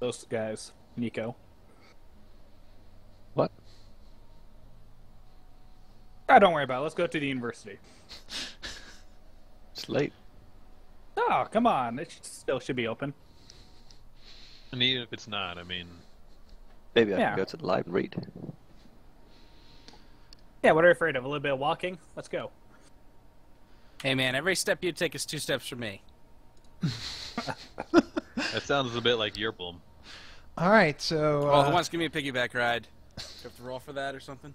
those guys, Nico? What? Ah, don't worry about it. Let's go to the university. It's late. Oh, come on. It still should be open. And even if it's not, I mean, Maybe I Yeah. can go to the library. Yeah, what are you afraid of? A little bit of walking? Let's go. Hey man, every step you take is 2 steps from me. that sounds a bit like Yerplum. all right, so Well, who wants to give me a piggyback ride? Do you have to roll for that or something?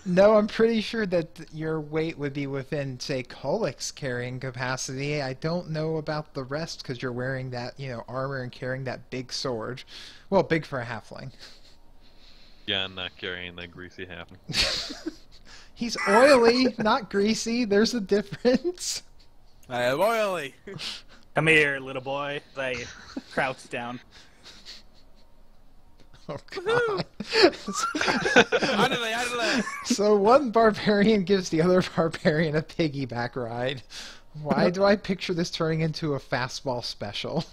no, I'm pretty sure that your weight would be within, say, Kolik's carrying capacity. I don't know about the rest because you're wearing that, armor and carrying that big sword. Well, big for a halfling. Yeah, I'm not carrying that greasy half. He's oily, not greasy. There's a difference. I am oily. Come here, little boy. I crouch down. Oh, God. Underlay. So one barbarian gives the other barbarian a piggyback ride. Why do I picture this turning into a fastball special?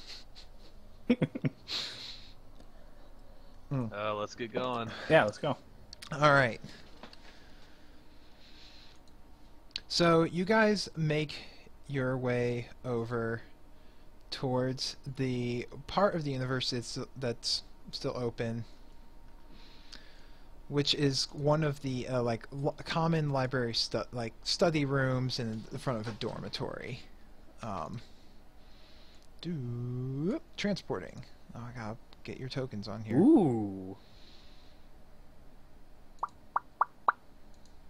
Let's get going. Yeah, let's go. All right. So you guys make your way over towards the part of the university that's still open, which is one of the common library study rooms in the front of a dormitory. Transporting. Oh, I gotta get your tokens on here. Ooh.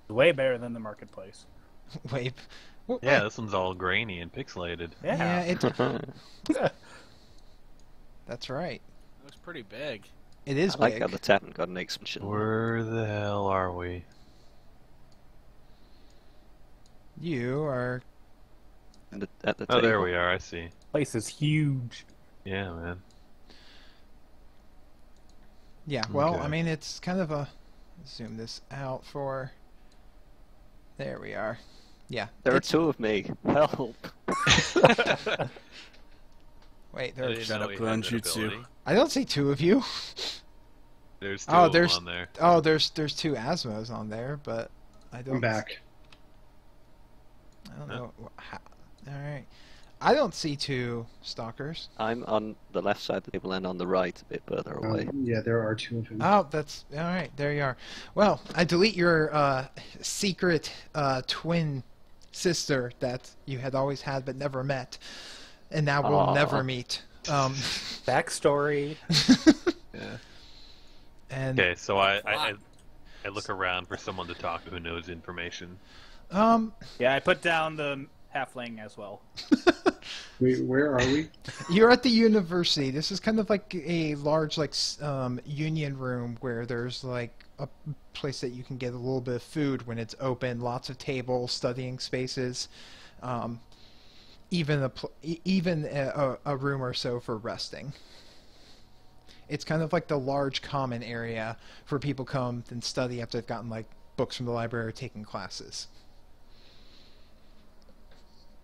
Way better than the marketplace. Wait, Yeah, this one's all grainy and pixelated. Yeah, that's right. It looks pretty big. It is I like big. how the tavern got an expansion. Where the hell are we? You are. At the Oh, table. there we are. I see. Place is huge. Yeah, man. Yeah. Well, Okay. I mean, it's kind of a. Zoom this out for. There we are. Yeah. There are it's- two of me. Help! Wait, I there. didn't Shut know up, he had that Glenjutsu. ability. I don't see two of you. There's two Oh, of them there's on there. oh, there's two Asmos on there, but I don't. I'm back. I don't know. How, all right. I don't see two stalkers. I'm on the left side of the table and on the right, a bit further away. Yeah, there are two of them. Oh, that's all right. There you are. Well, I delete your secret twin sister that you had always had but never met, and now we'll Aw. never meet. Backstory. Yeah. And Okay, so I look around for someone to talk to who knows information. Yeah, I put down the halfling as well. Wait, where are we? you're at the university. This is kind of like a large union room where there's like a place that you can get a little bit of food when it's open. Lots of tables, studying spaces, even a room or so for resting. It's kind of like the large common area where people come and study after they've gotten like books from the library or taken classes.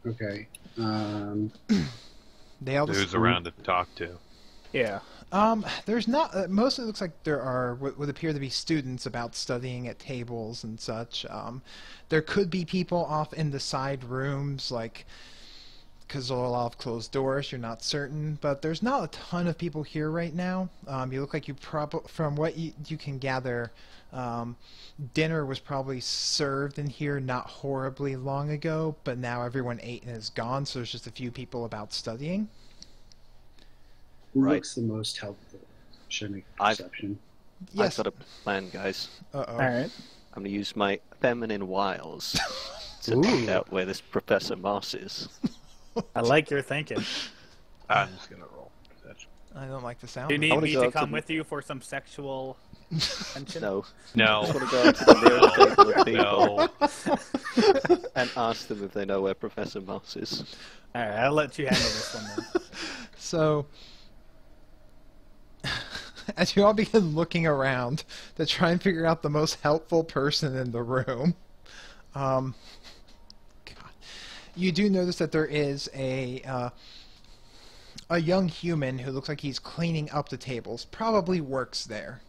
Okay. They all just Who's around to talk to? Yeah. There's not. Mostly looks like there are what would appear to be students about studying at tables and such. There could be people off in the side rooms, like because there are a lot of closed doors. You're not certain, but there's not a ton of people here right now. You look like you from what you can gather. Dinner was probably served in here not horribly long ago, but now everyone ate and is gone. So there's just a few people about studying. Who Right. looks the most helpful? Should I make a I've- perception? Yes. I've got a plan, guys. Uh-oh. All right. I'm going to use my feminine wiles to find out where this Professor Moss is. I like your thinking. I'm just gonna roll. I don't like the sound. Do you of it. need wanna me go to up to come the- with you for some sexual tension? No. No. I just want to go up to the nearest table of people No. and ask them if they know where Professor Moss is. All right, I'll let you handle this one then. So, as you all begin looking around to try and figure out the most helpful person in the room, God, you do notice that there is a young human who looks like he's cleaning up the tables. Probably works there.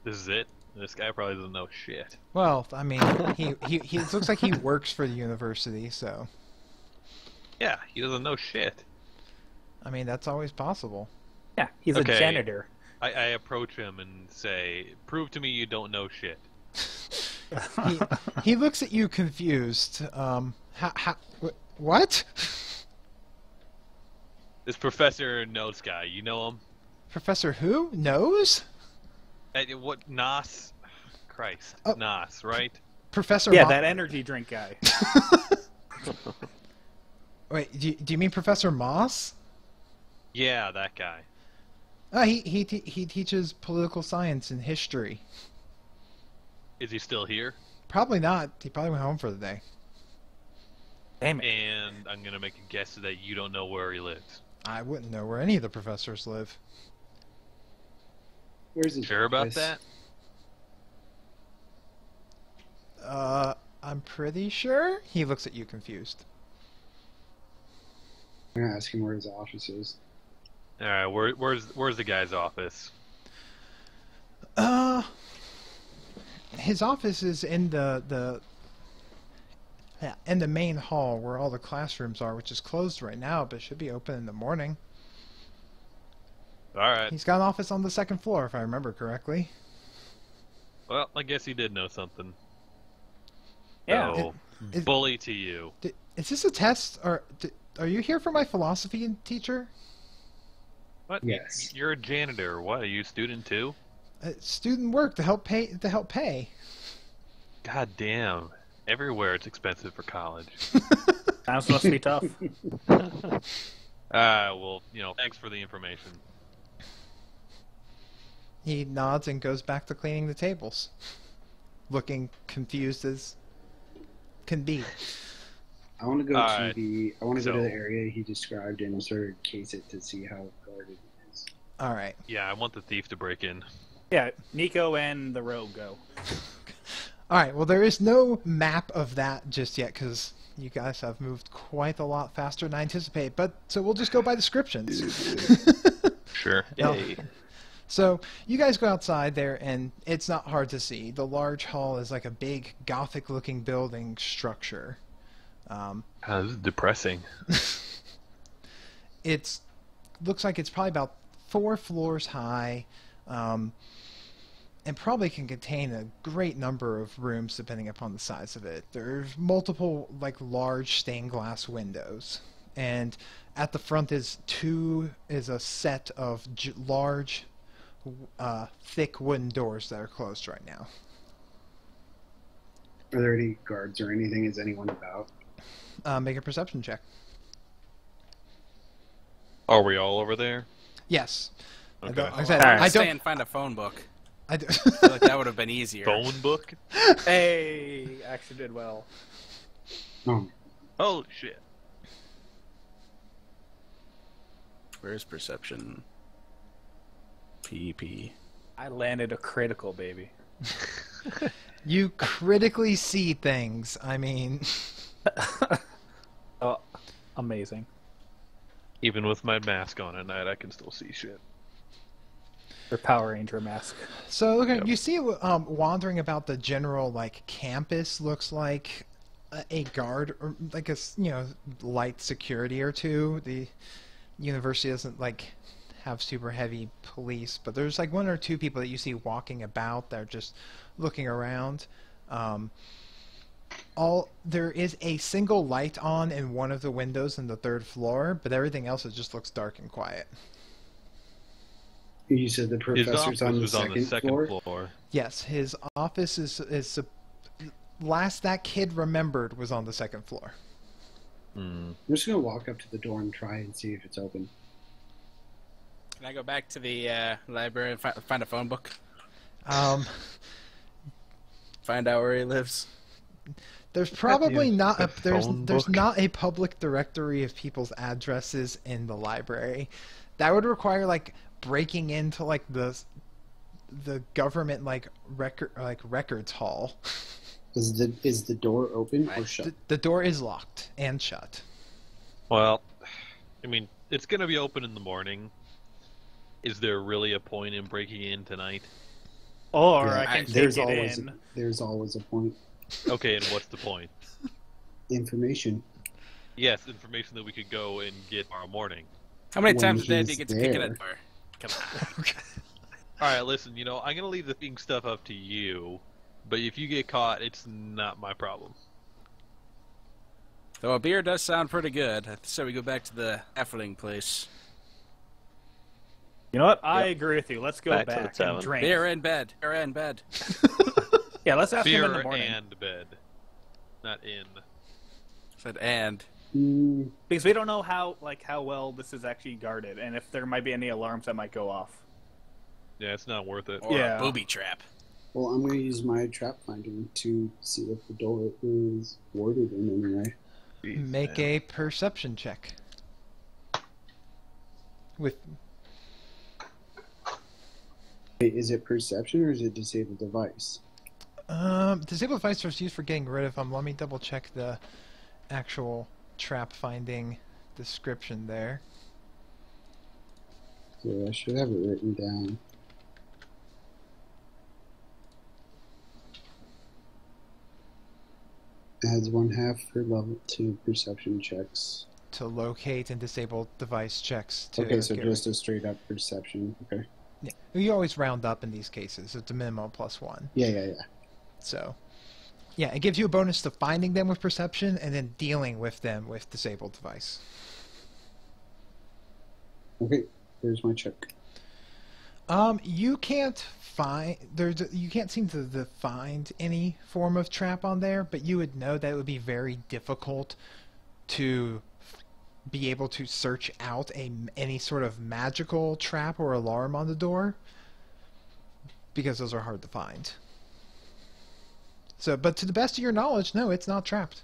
This is it? This guy probably doesn't know shit. Well, I mean, he looks like he works for the university, so Yeah, he doesn't know shit. I mean that's always possible. Yeah, he's Okay. a janitor. I approach him and say, "Prove to me you don't know shit." He looks at you confused. What? This Professor Nose guy, you know him? Professor who? Knows? What Nas? Christ, Oh. Nas, right? Professor Yeah, Mo- that energy drink guy. Wait, do you mean Professor Moss? Yeah, that guy. He teaches political science and history. Is he still here? Probably not. He probably went home for the day. Damn it. And I'm gonna make a guess that you don't know where he lives. I wouldn't know where any of the professors live. Where's the Sure about office? that? I'm pretty sure. He looks at you confused. I'm gonna ask him where his office is. All right, where's the guy's office? His office is in the main hall where all the classrooms are, which is closed right now, but should be open in the morning. All right. He's got an office on the second floor, if I remember correctly. Well, I guess he did know something. Yeah. So, Is- bully to you. Is this a test, or are you here for my philosophy teacher? What? Yes. You're a janitor. What? Are you a student too? Student work to help pay. God damn. Everywhere it's expensive for college. Sounds must be tough. Well, thanks for the information. He nods and goes back to cleaning the tables, looking confused as can be. I want to go Alright, to I want to go to so- the area he described and sort of case it to see how guarded it is. All right. Yeah, I want the thief to break in. Yeah, Nico and the rogue go. All right. Well, there is no map of that just yet because you guys have moved quite a lot faster than I anticipate. But so we'll just go by descriptions. Sure. No. Yay. So you guys go outside there, and it's not hard to see. The large hall is like a big Gothic-looking building structure. This is depressing. It looks like it's probably about 4 floors high, and probably can contain a great number of rooms depending upon the size of it. There's multiple large stained glass windows, and at the front is a set of large, thick wooden doors that are closed right now. Are there any guards or anything? Is anyone about? Make a perception check. Are we all over there? Yes. Okay. Like I said, Alright. I Stay don't. and find a phone book. I do. I feel like that would have been easier. Phone book? Hey, actually did well. Oh, Oh, shit. Where's perception? PP. I landed a critical, baby. You critically see things. I mean, Oh, amazing. Even with my mask on at night, I can still see shit. Your Power Ranger mask. so okay, Yep. you see wandering about the general campus looks like a guard or light security or two. The university doesn't have super heavy police, but there's 1 or 2 people that you see walking about. They're just looking around. There is a single light on in one of the windows in the 3rd floor, but everything else it just looks dark and quiet. you said the His professor's office on the was on the second floor. Yes, his office is last that kid remembered was on the 2nd floor. I'm just gonna walk up to the door and try and see if it's open. Can I go back to the library and find a phone book? Find out where he lives. There's probably not a there's phone there's book? not a public directory of people's addresses in the library. That would require breaking into the government records hall. Is the door open or shut? The door is locked and shut. Well, I mean, it's gonna be open in the morning. Is there really a point in breaking in tonight? Or Yeah, I can take there's it always in. there's always a point. Okay, and what's the point? Information. Yes, information that we could go and get tomorrow morning. How many When times a day do he's you get to kick in there. at door? Come on. Alright, listen, I'm gonna leave the thing stuff up to you, but if you get caught, it's not my problem. Though a beer does sound pretty good. So we go back to the Effling place. You know what? I agree with you. Let's go Back to the back tavern. and drink. Beer in bed. Beer in bed. Yeah, let's ask him in the Beer morning. and bed. Not in. Said and. Because we don't know how well this is actually guarded, and if there might be any alarms that might go off. Yeah, it's not worth it. Or Yeah. a booby trap. Well, I'm going to use my trap finder to see if the door is warded in any way. Jeez, Make man. a perception check. With Wait, is it perception or is it disabled device? disabled device was used for getting rid of them. Let me double check the actual trap finding description there. So I should have it written down. Adds 1/2 for level 2 perception checks. To locate and disable device checks. To Okay, so get just a straight up perception. Okay. Yeah. You always round up in these cases. It's a minimum +1. Yeah. So, yeah, it gives you a bonus to finding them with perception and then dealing with them with disabled device. Okay, there's my check. You can't find you can't seem to find any form of trap on there, but you would know that it would be very difficult to be able to search out any sort of magical trap or alarm on the door, because those are hard to find. So, but to the best of your knowledge, no, it's not trapped.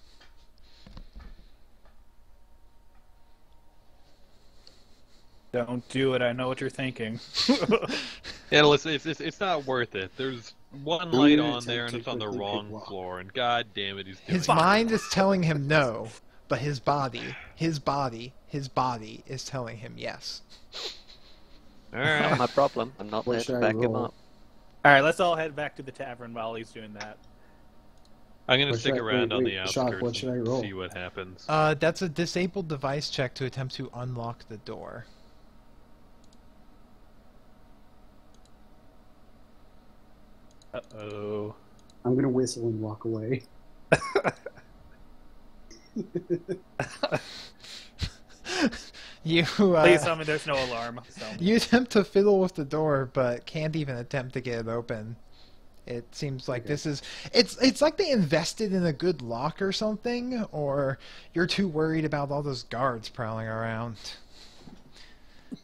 Don't do it. I know what you're thinking. Yeah, listen, it's not worth it. There's one light on there, and it's on the wrong floor, and god damn it, he's doing His mind is telling him no, but his body is telling him yes. Alright. Not my problem. I'm not What there should to I back him roll? up. All right, let's all head back to the tavern while he's doing that. I'm gonna What stick should I- around on wait, the Leshok, outskirts what should I and roll? see what happens. That's a disabled device check to attempt to unlock the door. Uh-oh. I'm gonna whistle and walk away. You Please tell me there's no alarm. So. you attempt to fiddle with the door, but can't even attempt to get it open. It seems like Okay. this is it's like they invested in a good lock or something, or you're too worried about all those guards prowling around.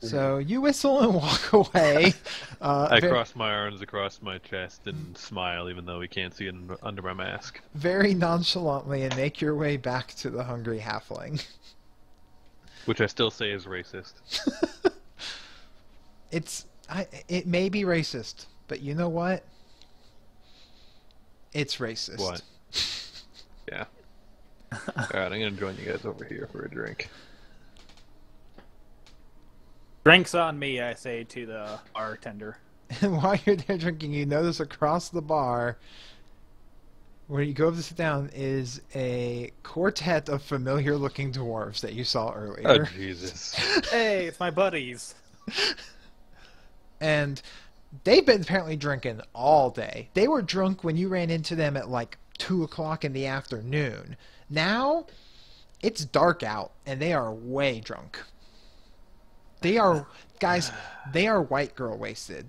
So you whistle and walk away. I Ve- cross my arms across my chest and smile, even though we can't see it under my mask. very nonchalantly, and make your way back to the hungry halfling. Which I still say is racist. It may be racist, but you know what? It's racist. What? Yeah. Alright, I'm gonna join you guys over here for a drink. Drinks on me, I say to the bartender. And while you're there drinking, you notice across the bar, where you go up to sit down, is a quartet of familiar-looking dwarves that you saw Oh, earlier. Jesus. Hey, it's my buddies. And they've been apparently drinking all day. They were drunk when you ran into them at like 2 o'clock in the afternoon. Now, it's dark out, and they are way drunk. They are, guys, they are white girl wasted.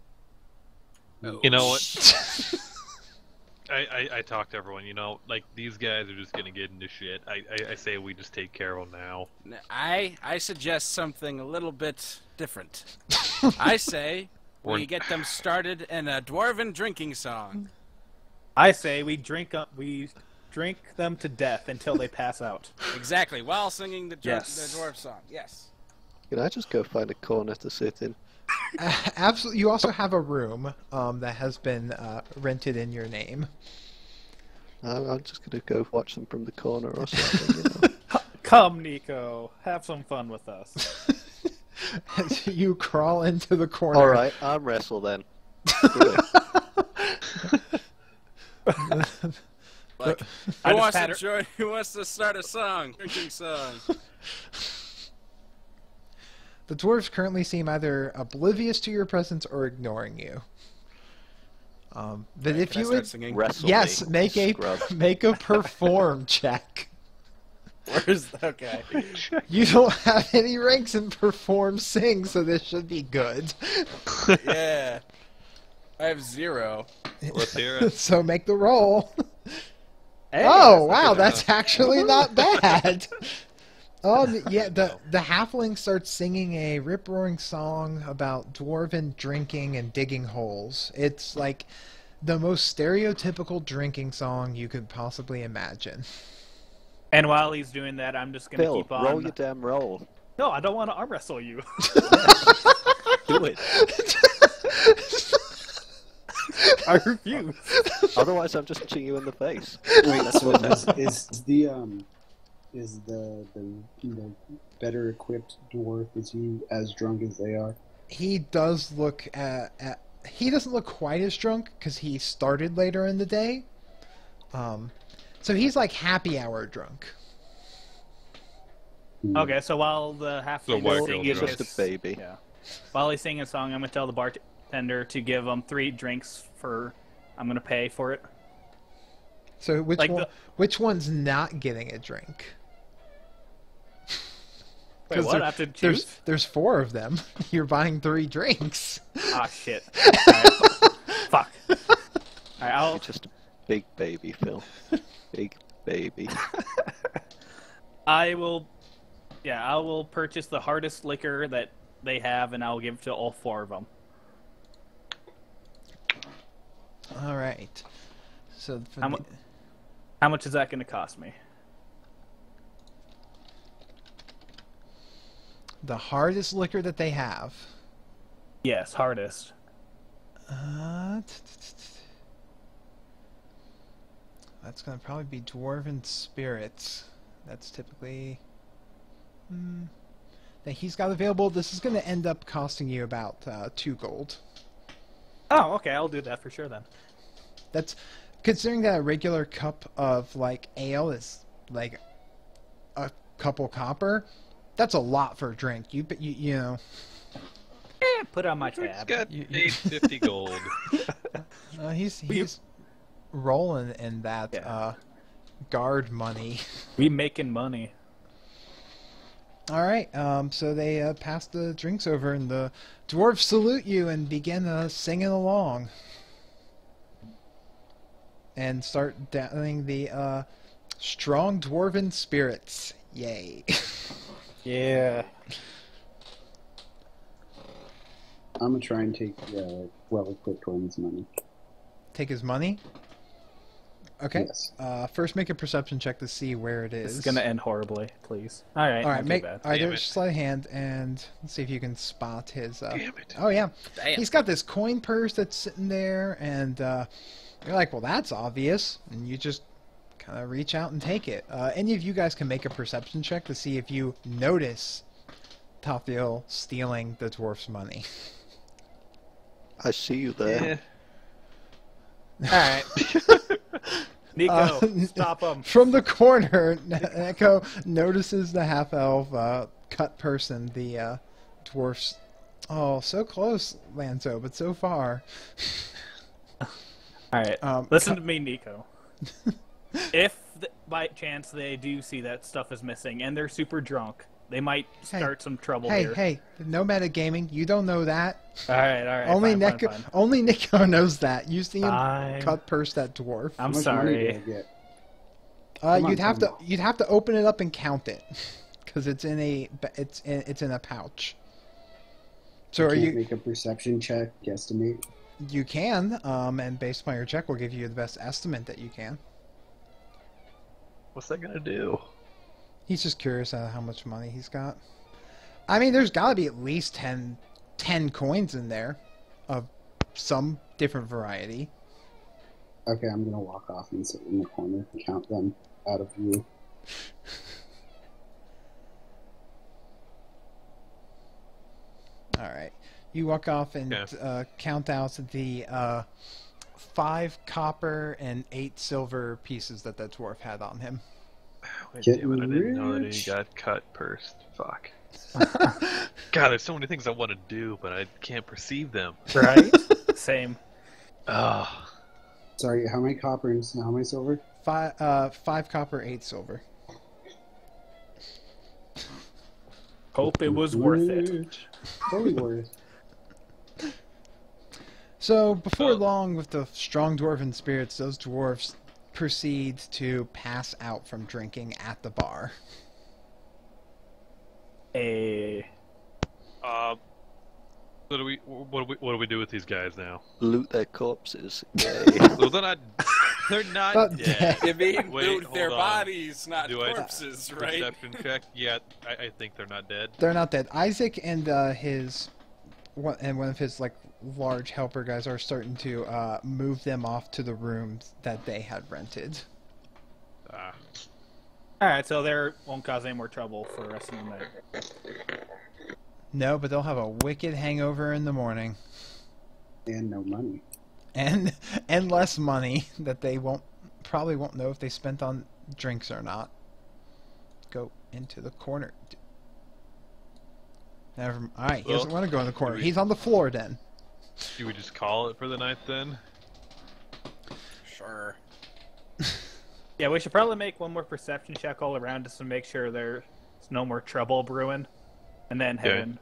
You know what? I talk to everyone, you know, like, these guys are just gonna get into shit. I say we just take care of them now. I suggest something a little bit different. I say we get them started in a dwarven drinking song. I say we drink them to death until they pass out. Exactly, while singing the Yes. dwarf song. Yes. Can I just go find a corner to sit in? Absolutely. You also have a room that has been rented in your name. I'm just gonna go watch them from the corner or something, you know. Come, Nico, have some fun with us. As you crawl into the corner. All right, arm wrestle then. Do it. Like, I who just wants pat to her- join? Who wants to start a song? Drinking song. The dwarves currently seem either oblivious to your presence or ignoring you. But if Can I you start would, singing? Wrestle yes, me, make a scrub. make a perform check. Where's okay? You don't have any ranks in perform sing, so this should be good. Yeah. I have 0. Let's hear it. So make the roll. Hey, Oh that's wow, good that's actually not bad. Yeah, No. the halfling starts singing a rip-roaring song about dwarven drinking and digging holes. It's like the most stereotypical drinking song you could possibly imagine. And while he's doing that, I'm just gonna Bill, keep on. roll your damn roll. No, I don't want to arm wrestle you. Do it. I refuse. Otherwise, I'm just punching you in the face. Wait, so is the better equipped dwarf, is he as drunk as they are? He does look he doesn't look quite as drunk because he started later in the day. So he's like happy hour drunk. Okay, so while the halfling white is girl singing drunk. Just a baby. yeah, while he's singing a song, I'm gonna tell the bartender to give him 3 drinks for. I'm gonna pay for it. So Like which one's not getting a drink? Wait, what? I have to choose? There's 4 of them. You're buying 3 drinks. Ah, shit. Alright. Fuck. Alright, I'll... You're just a big baby, Phil. Big baby. I will purchase the hardest liquor that they have, and I'll give to all 4 of them. All right. So for How much is that going to cost me? the hardest liquor that they have. Yes, hardest. That's going to probably be dwarven spirits. That's typically that he's got available. This is going to end up costing you about 2 gold. Oh, okay, I'll do that for sure then. That's considering that a regular cup of like ale is like a couple copper. That's a lot for a drink. You know. Put on my It's tab. got 850 gold. He's rolling in that guard money. We making money. All right. So they pass the drinks over, and the dwarves salute you and begin singing along, and start downing the strong dwarven spirits. Yay! Yeah. I'm gonna try and take the well-equipped one's money. Take his money. Okay. Yes. First, make a perception check to see where it is. This is gonna end horribly, please. All right. All right, not make too bad. either Damn it. sleight of hand and let's see if you can spot his. Damn it. Oh yeah, Damn. he's got this coin purse that's sitting there, and you're like, well, that's obvious, and you just kind of reach out and take it. Any of you guys can make a perception check to see if you notice Tafiel stealing the dwarf's money. I see you there. Yeah. All right. Nico, stop him. From the corner, Echo notices the half-elf cut person, the dwarf's. Oh, so close, Lanzo, but so far. All right. Listen to me, Nico. If by chance they do see that stuff is missing and they're super drunk, they might start some trouble here. Hey, no metagaming. You don't know that. All right. Only fine. only Nico knows that. You see him Fine. cut purse that dwarf. I'm How much money sorry. did I get? Come on, You'd have to open it up and count it, because it's in a pouch. So Can't make a perception check, guesstimate? You can, and based upon your check, we'll give you the best estimate that you can. What's that gonna do? He's just curious how much money he's got. I mean, there's got to be at least 10 coins in there of some different variety. Okay, I'm gonna walk off and sit in the corner and count them out of view. All right. You walk off and count out the 5 copper and 8 silver pieces that dwarf had on him. Getting Damn it, I didn't know that rich. he got cut first. Fuck. God, there's so many things I want to do, but I can't perceive them. Right? Same. Oh. Sorry, how many copper and how many silver? 5 copper, 8 silver. Hope it was worth it. Totally worth. So before Oh. long, with the strong dwarven spirits, those dwarves proceed to pass out from drinking at the bar. So what do we do with these guys now? Loot their corpses. Yay. Well, they're not Not dead. You mean Wait, loot hold their on. bodies, not Do I- corpses, right? Perception check? Yeah, I think they're not dead. They're not dead. Isaac and one of his like large helper guys are starting to move them off to the rooms that they had rented. Ah. Alright, so they won't cause any more trouble for the rest of the night. No, but they'll have a wicked hangover in the morning, And no money. and less money that they probably won't know if they spent on drinks or not. Go into the corner. Never. All right, he doesn't Well, want to go in the corner. do we- He's on the floor then. Do we just call it for the night then? Sure. Yeah, we should probably make one more perception check all around just to make sure there's no more trouble brewing. and then heaven.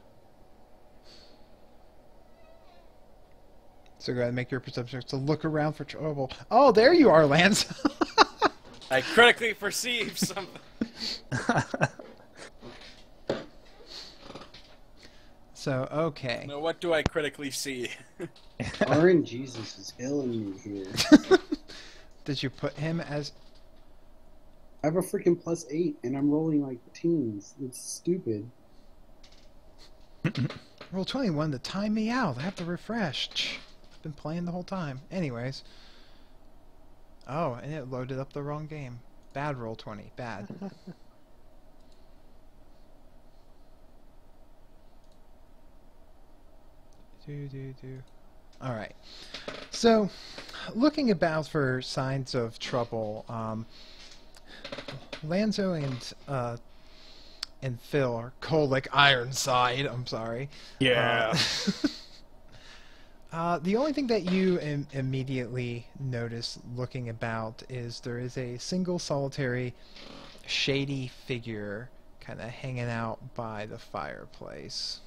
So go ahead and make your perception check to look around for trouble. Oh, there you are, Lance. I critically perceive something. So, okay. Now, what do I critically see? RNGesus is killing me here. Did you put him as... I have a freaking +8, and I'm rolling like teens. It's stupid. Roll 21 to time me out. I have to refresh. I've been playing the whole time. Anyways. Oh, and it loaded up the wrong game. Bad roll 20. Bad. Alright. So, looking about for signs of trouble, Lanzo and Phil are cold like Ironside. I'm sorry. Yeah. The only thing that you immediately notice looking about is there is a single solitary shady figure kind of hanging out by the fireplace.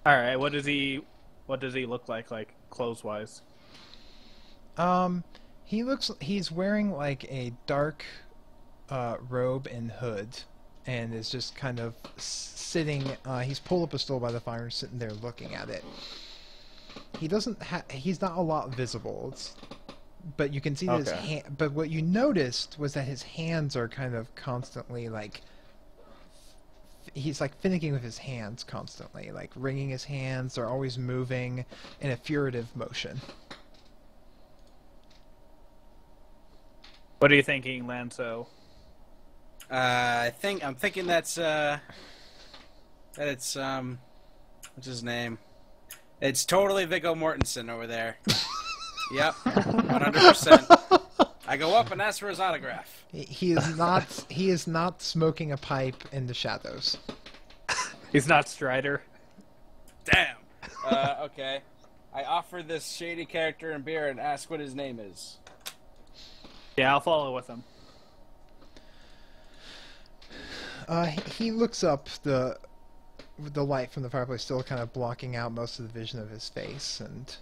All right. What does he look like clothes wise? He's wearing like a dark robe and hood, and is just kind of sitting. He's pulled up a stool by the fire and sitting there looking at it. He's not a lot visible. But you can see that his hand. But what you noticed was that his hands are kind of constantly like. He's like finicking with his hands constantly, like wringing his hands. They're always moving in a furtive motion. What are you thinking, Lanzo? I'm thinking that it's what's his name? It's totally Viggo Mortensen over there. Yep, 100%. I go up and ask for his autograph. He is not. He is not smoking a pipe in the shadows. He's not Strider. Damn. Okay. I offer this shady character and beer and ask what his name is. Yeah, I'll follow with him. He looks up, the light from the fireplace still kind of blocking out most of the vision of his face, and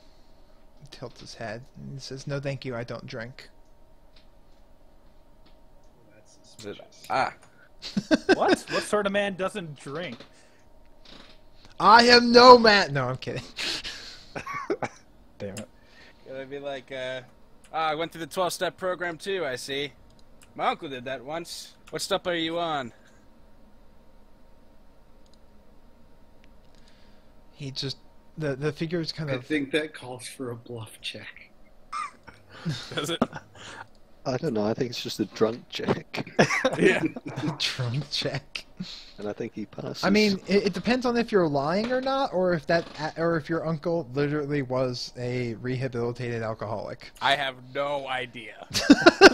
tilts his head and says, "No, thank you. I don't drink." That's suspicious. What? What sort of man doesn't drink? I am no man. No, I'm kidding. Damn it. It'd be like, I went through the 12-step program too, I see. My uncle did that once. What step are you on? He just the figure's kind I of. think that calls for a bluff check. Does it? I don't know. I think it's just a drunk check, Yeah. Drunk check. and I think he passes. I mean, it depends on if you're lying or not, or if your uncle literally was a rehabilitated alcoholic. I have no idea.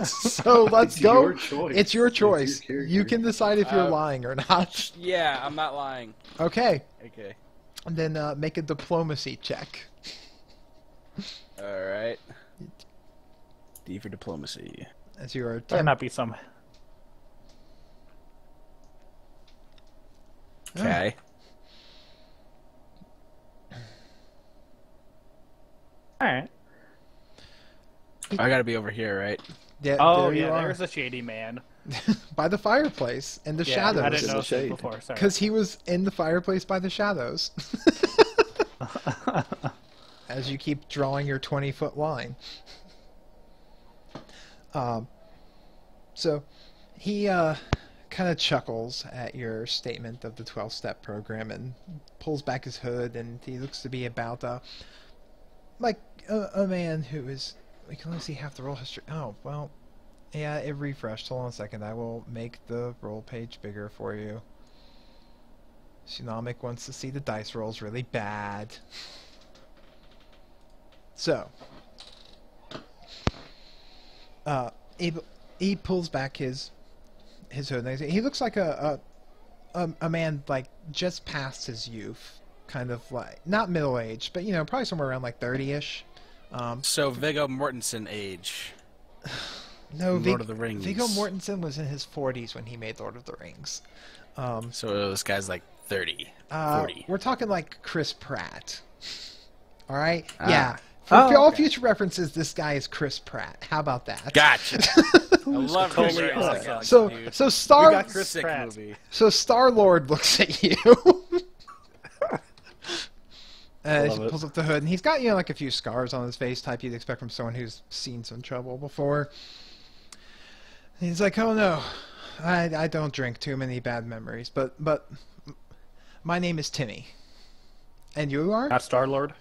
So let's It's go. your choice. It's your It's choice. your You can decide if you're lying or not. Yeah, I'm not lying. Okay. Okay. And then make a diplomacy check. Alright. D for diplomacy. As you are There might be some. Okay. Alright. I gotta be over here, right? Yeah, Oh, there you yeah, are. there's a shady man. By the fireplace in the Yeah, shadows. I didn't In the notice it shade. before, sorry. Because he was in the fireplace by the shadows. As you keep drawing your 20-foot line. So he kind of chuckles at your statement of the 12-step program and pulls back his hood, and he looks to be about a man who is. We can only see half the roll history. Oh, well, yeah, it refreshed. Hold on a second. I will make the roll page bigger for you. Tsunomic wants to see the dice rolls really bad. So, he pulls back his hood. And he looks like a man like just past his youth, kind of like not middle aged, but probably somewhere around like 30-ish. So Viggo Mortensen age. No, Lord of the Rings. Viggo Mortensen was in his 40s when he made Lord of the Rings. So this guy's like 30, 40. We're talking like Chris Pratt. All right? Ah. Yeah. For all future references, this guy is Chris Pratt. How about that? Gotcha. I love totally Chris Pratt. awesome. So Dude. so We got Chris Sick Pratt. movie. So Star-Lord looks at you. He pulls up the hood, and he's got, like a few scars on his face, type you'd expect from someone who's seen some trouble before. And he's like, "Oh no, I don't drink too many bad memories, but my name is Timmy. And you are?" Not Star-Lord?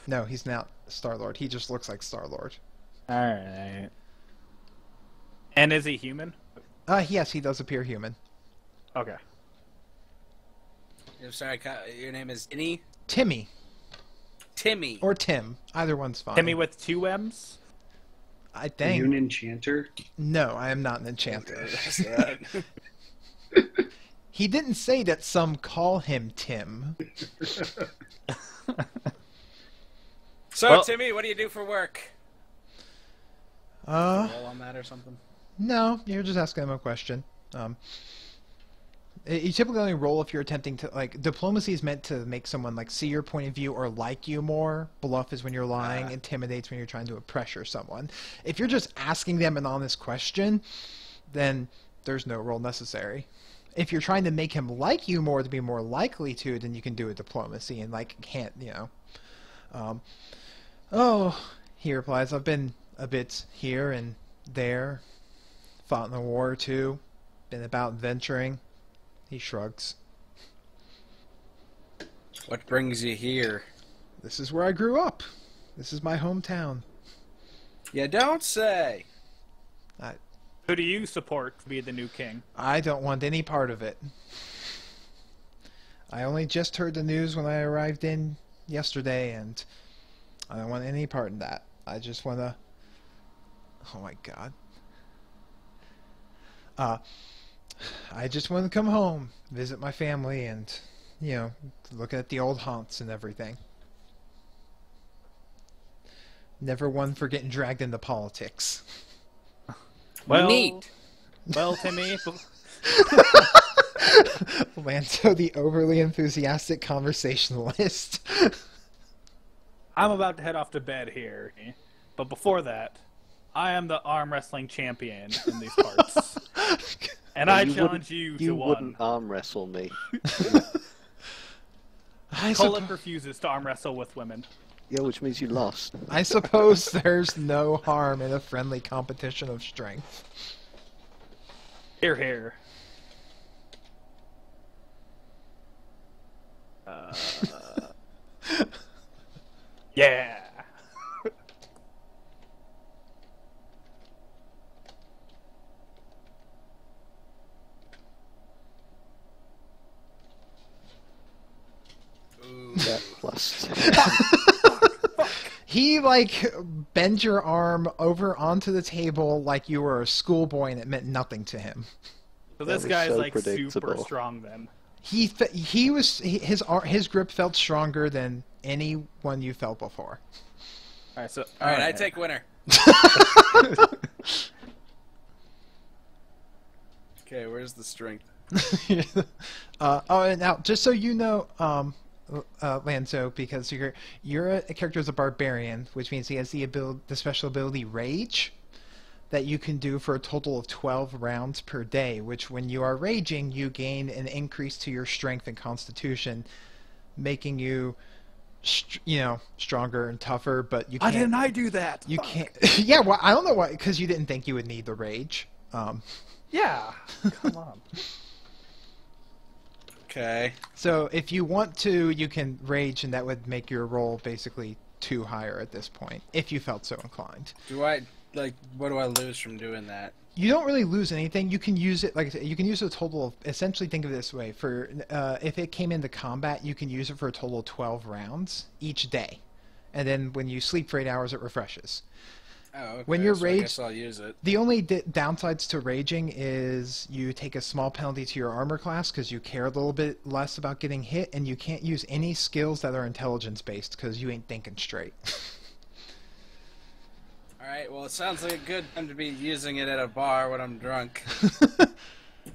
No, he's not Star-Lord. He just looks like Star-Lord. Alright. And is he human? Yes, he does appear human. Okay. I'm sorry, your name is Innie? Timmy. Timmy. Or Tim. Either one's fine. Timmy with 2 M's? I Are think. you an enchanter? No, I am not an enchanter. He didn't say that some call him Tim. So, Well- Timmy, what do you do for work? Roll on that or something? No, you're just asking him a question. You typically only roll if you're attempting to, like, diplomacy is meant to make someone, like, see your point of view or like you more. Bluff is when you're lying. Intimidates when you're trying to pressure someone. If you're just asking them an honest question, then there's no roll necessary. If you're trying to make him like you more to be more likely to, then you can do a diplomacy and, like, can't, he replies, "I've been a bit here and there. Fought in the war, too. Been about venturing." He shrugs. What brings you here? "This is where I grew up. This is my hometown." You don't say. Who do you support to be the new king? I don't want any part of it. I only just heard the news when I arrived in yesterday, and I don't want any part in that. I just want to... Oh my god. I just want to come home, visit my family, and, look at the old haunts and everything. Never one for getting dragged into politics. Well, Neat. Well, Timmy, Lanto, the overly enthusiastic conversationalist. I'm about to head off to bed here. But before that, I am the arm wrestling champion in these parts. And I challenge you to You one. wouldn't arm wrestle me. Cullen refuses to arm wrestle with women. Yeah, which means you lost. I suppose there's no harm in a friendly competition of strength. Here, here. Yeah. Yeah, plus. He, bent your arm over onto the table like you were a schoolboy and it meant nothing to him. So That this was guy's so super predictable. strong then. His grip felt stronger than anyone you felt before. All right, so All right, I take winner. Okay, where's the strength? And now, just so you know, Lanzo, because you're a character as a barbarian, which means he has the special ability Rage, that you can do for a total of 12 rounds per day. Which, when you are raging, you gain an increase to your strength and constitution, making you, stronger and tougher. But you can't. Why didn't I do that? You Fuck. can't. Yeah, well, I don't know why. Because you didn't think you would need the rage. Yeah. Come on. Okay. So if you want to, you can rage, and that would make your roll basically 2 higher at this point, if you felt so inclined. What do I lose from doing that? You don't really lose anything. You can use it, like I said, you can use a total of, essentially think of it this way, for if it came into combat, you can use it for a total of 12 rounds each day. And then when you sleep for 8 hours, it refreshes. Oh, okay. When you're so I raged- guess I'll use it. The only downsides to raging is you take a small penalty to your armor class because you care a little bit less about getting hit, and you can't use any skills that are intelligence-based because you ain't thinking straight. Alright, well, it sounds like a good time to be using it at a bar when I'm drunk.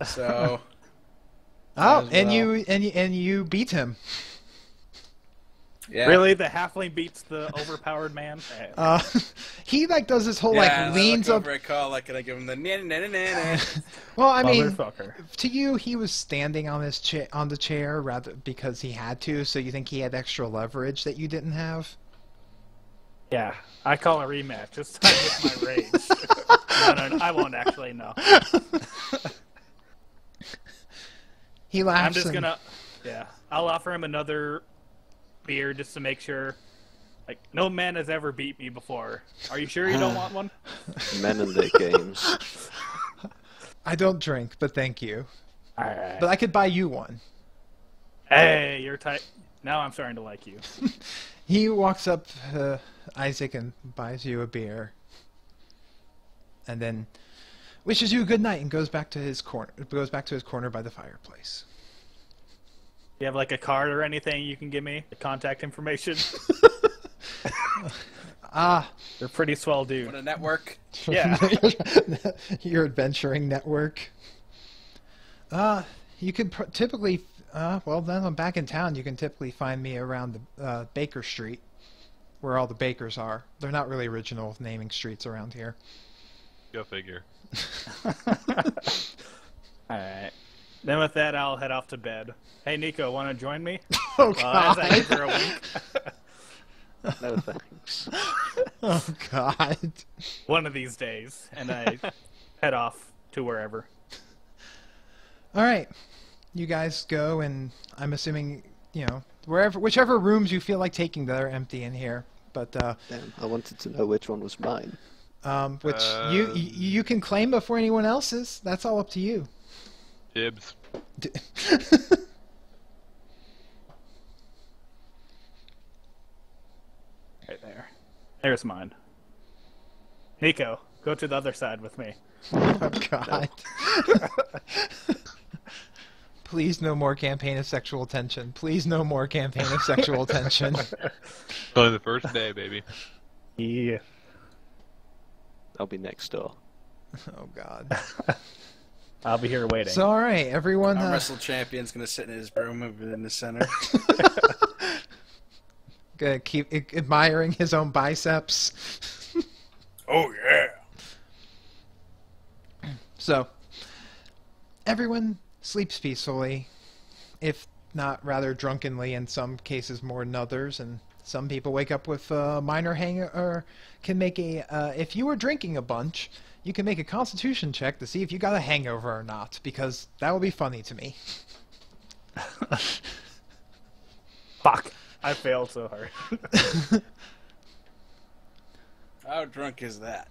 So, Oh, as and well. you beat him. Yeah. Really, the halfling beats the overpowered man? Uh, he like does this whole Yeah, like and leans I up. look over at Call, like, and I give him the na. Well, I mean, Motherfucker. to you, he was standing on on the chair rather because he had to. So you think he had extra leverage that you didn't have? Yeah, I call a rematch. This time with my rage. No, I won't actually, no. He laughs. I'm just and- gonna... Yeah, I'll offer him another beer just to make sure. Like, no man has ever beat me before. Are you sure you don't want one? Men and their games. I don't drink, but thank you. Alright. But I could buy you one. Hey, you're tight. Now I'm starting to like you. He walks up to Isaac and buys you a beer, and then wishes you a good night and goes back to his corner. Goes back to his corner by the fireplace. You have like a card or anything you can give me? The contact information? They're pretty swell, dude. What a network. Yeah. Your adventuring network. You could typically. Well, then I'm back in town. You can typically find me around the Baker Street, where all the bakers are. They're not really original with naming streets around here. Go figure. Alright. Then with that, I'll head off to bed. Hey, Nico, want to join me? Oh As I God! give her a wink. No thanks. Oh God! One of these days. And I head off to wherever. All right, you guys go, and I'm assuming whichever rooms you feel like taking that are empty in here. But Damn, I wanted to know which one was mine. which you can claim before anyone else's. That's all up to you. Dibs. Right there. There's mine. Nico, go to the other side with me. Oh God! Please, no more campaign of sexual tension. Please, no more campaign of sexual tension. Only the first day, baby. Yeah. I'll be next door. Oh God! I'll be here waiting. So all right, everyone. Our wrestle champion's gonna sit in his room over in the center. Gonna keep admiring his own biceps. Oh yeah. So, everyone sleeps peacefully, if not rather drunkenly in some cases more than others, and some people wake up with a minor or can make a, if you were drinking a bunch, you can make a constitution check to see if you got a hangover or not, because that would be funny to me. Fuck. I failed so hard. How drunk is that?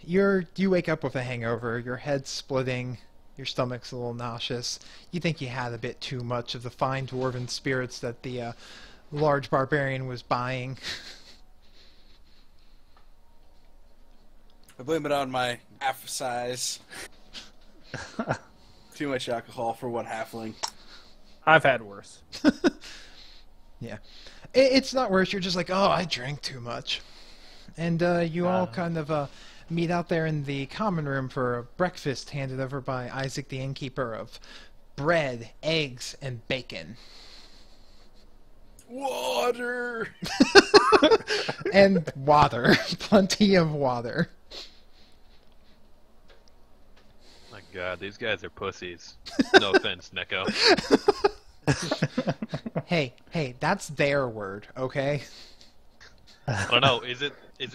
You wake up with a hangover, your head's splitting, your stomach's a little nauseous. You think you had a bit too much of the fine dwarven spirits that the large barbarian was buying. I blame it on my half size. Too much alcohol for one halfling. I've had worse. Yeah. It's not worse, you're just like, oh, I drank too much. And you all kind of meet out there in the common room for a breakfast handed over by Isaac the innkeeper of bread, eggs, and bacon. Water! And water. Plenty of water. My God, these guys are pussies. No offense, Neko. Hey, that's their word, okay? I don't know. Is it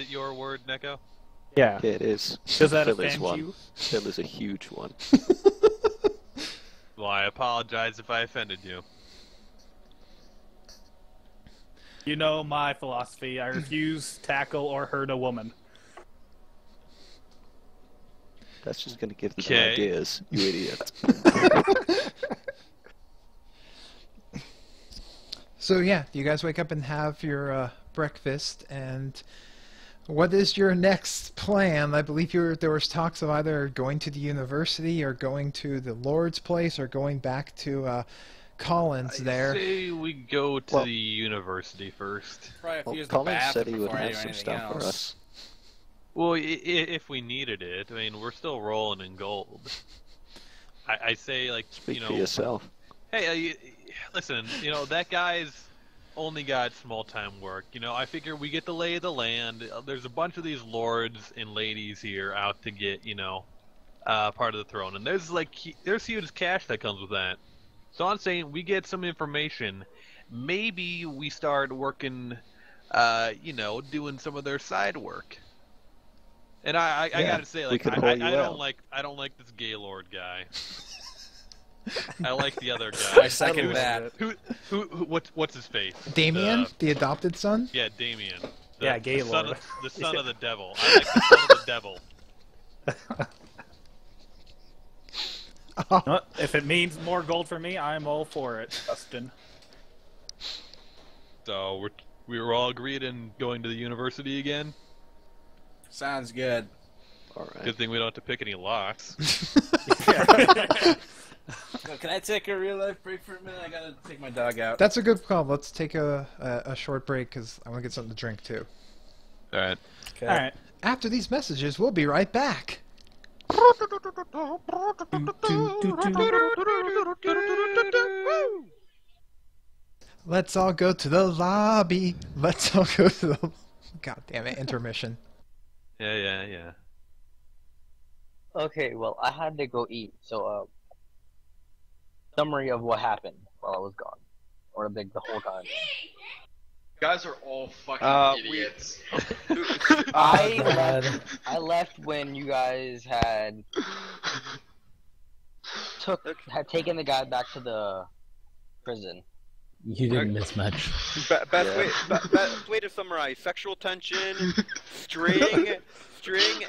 your word, Neko? Yeah. Yeah, it is. Does that Phil is offend one. you? Phil is a huge one. Well, I apologize if I offended you. You know my philosophy. I refuse tackle or hurt a woman. That's just going to give them Okay. ideas, you idiot. So yeah, you guys wake up and have your breakfast, and what is your next plan? I believe there was talks of either going to the university or going to the Lord's place or going back to Collins there. I say we go to Well- the university first. Probably have to Well, use the Colin said bathroom he would before I have do some anything stuff for else. us. Well, if we needed it, I mean, we're still rolling in gold. I say, like, Speak you know, for yourself. hey, listen, you know, that guy's only got small-time work. You know, I figure we get the lay of the land. There's a bunch of these lords and ladies here out to get, you know, part of the throne. And there's, like, there's huge cash that comes with that. So I'm saying we get some information. Maybe we start working, you know, doing some of their side work. And I gotta say, like, I don't like this Gaylord guy. I like the other guy. I second that. What's his face? Damien, the adopted son? Yeah, Damien. Yeah, Gaylord. The son of the devil. I like the son of the devil. If it means more gold for me, I'm all for it, Dustin. So we were all agreed in going to the university again. Sounds good. All right. Good thing we don't have to pick any locks. Can I take a real life break for a minute? I gotta take my dog out. That's a good call. Let's take a short break because I want to get something to drink too. All right. Okay. All right. After these messages, we'll be right back. Let's all go to the lobby. Let's all go to the... God damn it, intermission. Yeah. Okay, well, I had to go eat, so, summary of what happened while I was gone. Or, like, the whole time. Guys are all fucking idiots. I left when you guys had taken the guy back to the prison. You didn't miss much. Best way to summarize: sexual tension, string,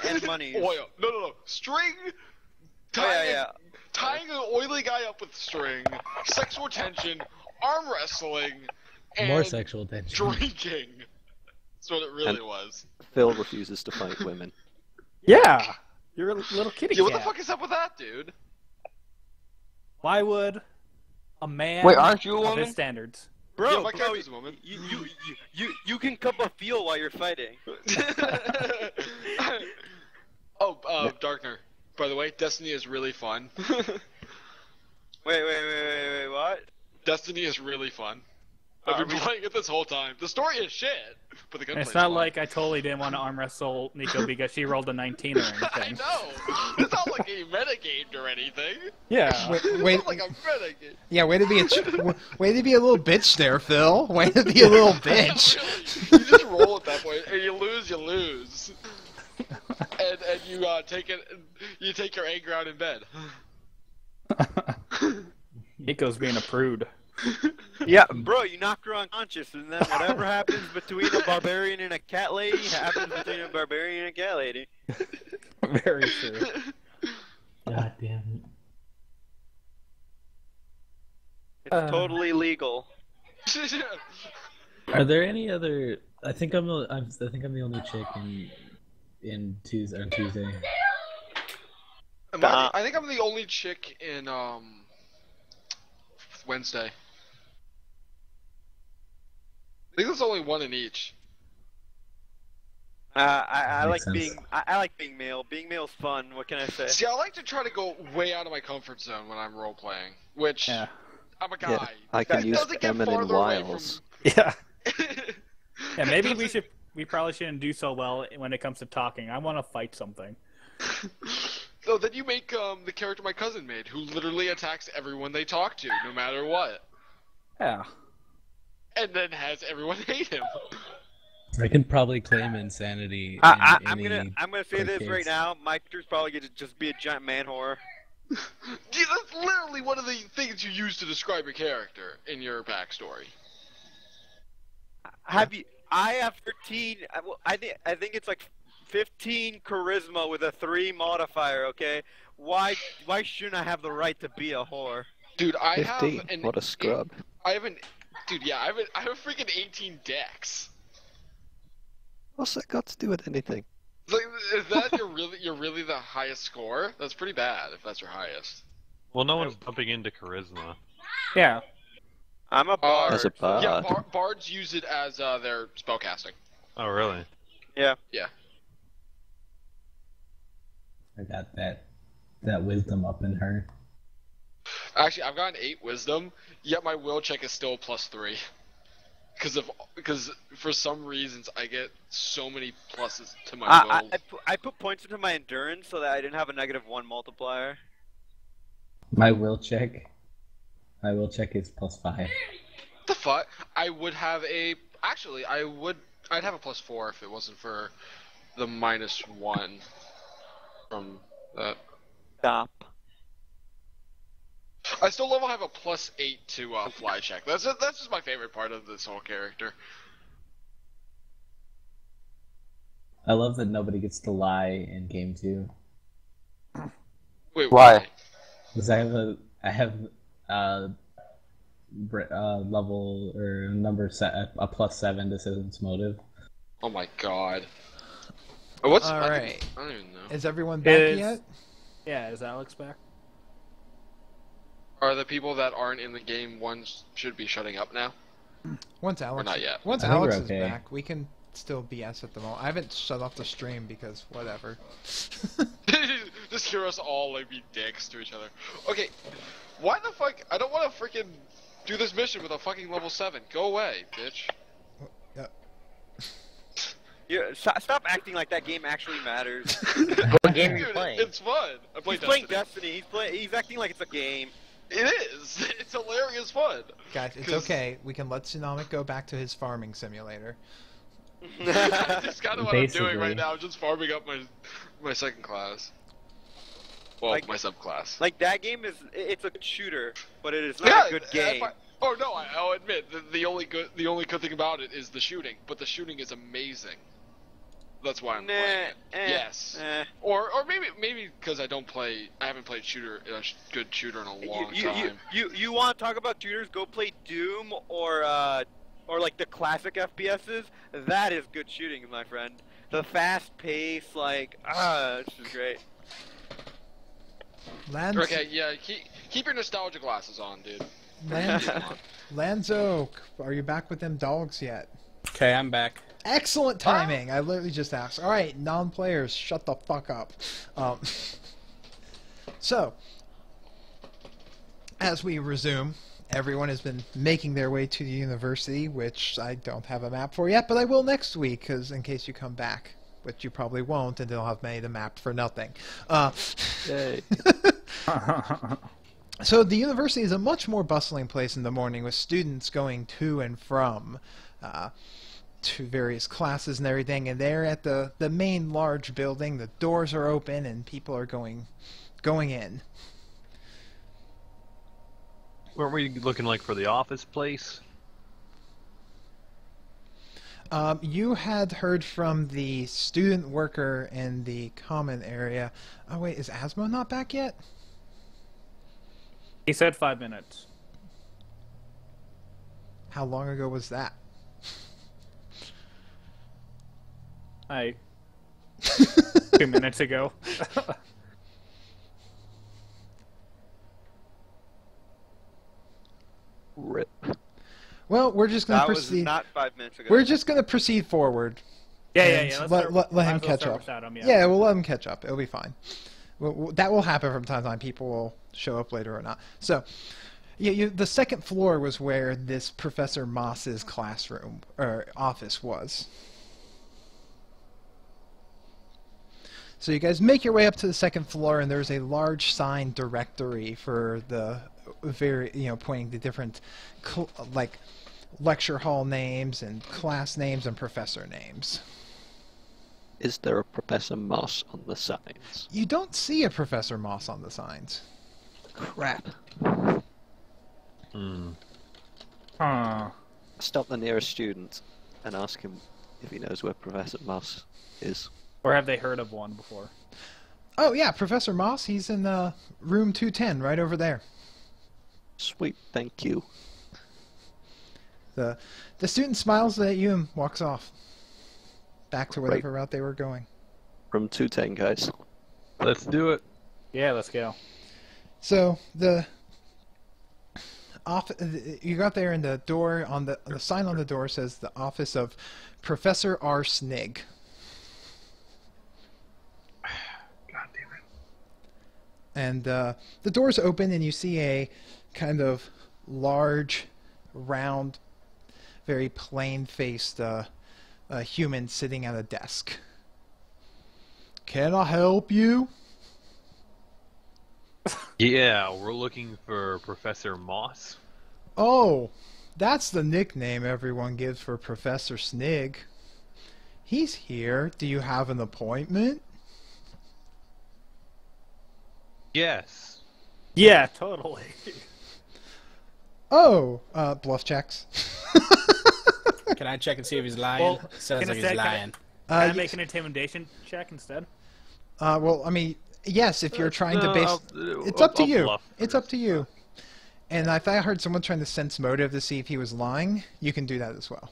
and money. Oil. No. String. Tying an oily guy up with string, sexual tension, arm wrestling, and more sexual tension. Drinking. That's what it really was. Phil refuses to fight women. Yeah! You're a little kitty cat. What the fuck is up with that, dude? Why would a man Wait, aren't you a of woman? his standards? Bro, my character's a woman. You can cup a feel while you're fighting. Darkner. By the way, Destiny is really fun. Wait, what? Destiny is really fun. I've been playing it this whole time. The story is shit, but the gunplay It's not like I totally didn't want to arm wrestle Nico because she rolled a 19 or anything. I know! It's not like he metagamed or anything. Yeah. Wait, It's not like I'm metagamed. yeah, way to be a little bitch there, Phil. Way to be a little bitch. You just roll at that point, and you lose. And you take it. You take your anger out in bed. Nico's being a prude. Yeah, bro, you knock her unconscious, and then whatever happens between a barbarian and a cat lady happens between a barbarian and a cat lady. Very true. God damn it. It's totally legal. Are there any other? I think I'm the only chick in Tuesday on Tuesday. I think I'm the only chick in Wednesday. I think there's only one in each. I like sense. being male. Being male's fun. What can I say? See, I like to try to go way out of my comfort zone when I'm role playing, which I'm a guy. Yeah, I can That use doesn't get feminine farther away wiles. Yeah. Yeah, maybe we probably shouldn't do so well when it comes to talking. I want to fight something. So then you make the character my cousin made, who literally attacks everyone they talk to, no matter what. Yeah. And then has everyone hate him. I can probably claim insanity. I'm gonna say this right now. My character's probably gonna just be a giant man whore. Dude, that's literally one of the things you use to describe your character in your backstory. I have 13. I think it's like 15 charisma with a 3 modifier. Okay, why shouldn't I have the right to be a whore? Dude, I 15. have an. What a scrub. I have a freaking 18 dex. What's that got to do with anything? Like, is that you're really the highest score? That's pretty bad if that's your highest. Well, no one's bumping into charisma. Yeah. I'm a bard. As a bard. Yeah, bards use it as their spellcasting. Oh, really? Yeah. Yeah. I got that wisdom up in her. Actually, I've got an 8 wisdom, yet my will check is still +3. Because for some reasons I get so many pluses to my will. I put points into my endurance so that I didn't have a -1 multiplier. My will check is +5. The fuck? I would have a. Actually, I'd have a +4 if it wasn't for the -1 from that. Stop. I still love I have a +8 to fly check. That's just my favorite part of this whole character. I love that nobody gets to lie in game 2. Wait, Why? Because I have level or number set a +7 to Citizen's Motive. Oh my god. What's All right. I don't even know. Is everyone back yet? Yeah, is Alex back? Are the people that aren't in the game ones should be shutting up now? Once Alex, Or not yet? Once I think Alex we're is okay. back, we can still BS at the moment. I haven't shut off the stream because whatever. Just hear us all like be dicks to each other. Okay, why the fuck? I don't want to freaking do this mission with a fucking level 7. Go away, bitch. Stop acting like that game actually matters. What game are you Dude, playing? it's fun. I play He's playing Destiny. Destiny. He's acting like it's a game. It is. It's hilarious fun. Guys, it's 'Cause- okay. We can let Tsunamic go back to his farming simulator. That's kind of what I'm doing Basically. right now. I'm just farming up my second class. Well, Like- my subclass. Like that game it's a shooter, but it is not a good game. Oh no, I'll admit the only good thing about it is the shooting, but the shooting is amazing. That's why I'm playing it. Yes. Or maybe because I haven't played good shooter in a long time. You want to talk about shooters? Go play Doom or like the classic FPSs. That is good shooting, my friend. The fast pace, this is great. Okay, yeah, keep your nostalgia glasses on, dude. Lanzo, are you back with them dogs yet? Okay, I'm back. Excellent timing. I literally just asked. All right, non-players, shut the fuck up. So, as we resume, everyone has been making their way to the university, which I don't have a map for yet, but I will next week, because in case you come back, which you probably won't, and they'll have made a map for nothing. Yay. So the university is a much more bustling place in the morning, with students going to and from to various classes and everything, and they're at the main large building. The doors are open and people are going in. Weren't we looking like for the office place? You had heard from the student worker in the common area. Oh wait, is Asmo not back yet? He said 5 minutes. How long ago was that? 2 minutes ago. Rip. Well, we're just going to That was proceed. not 5 minutes ago. We're just going to proceed forward. Yeah. And let him might as well catch start up. without him, Yeah, we'll let him catch up. It'll be fine. That will happen from time to time. People will show up later or not. So, the second floor was where this Professor Moss's classroom or office was. So you guys make your way up to the second floor, and there's a large sign directory for the pointing to different lecture hall names and class names and professor names. Is there a Professor Moss on the signs? You don't see a Professor Moss on the signs. Crap. Stop the nearest student and ask him if he knows where Professor Moss is. Or have they heard of one before? Oh yeah, Professor Moss. He's in room 210, right over there. Sweet, thank you. The student smiles at you and walks off. Back to whatever route they were going. Room 210, guys. Let's do it. Yeah, let's go. So you got there, and the door on the sign on the door says the office of Professor R. Snig. God damn it. And the doors open, and you see a kind of large, round, very plain-faced human sitting at a desk. Can I help you? Yeah, we're looking for Professor Moss. Oh, that's the nickname everyone gives for Professor Snig. He's here. Do you have an appointment? Yes. Yeah, totally. Oh, bluff checks. Can I check and see if he's lying? Well, Sounds like he's lying. Can I make an intimidation check instead? Well, I mean, yes, if you're trying to base... It's up to you. It's up to you. And if I heard someone trying to sense motive to see if he was lying, you can do that as well.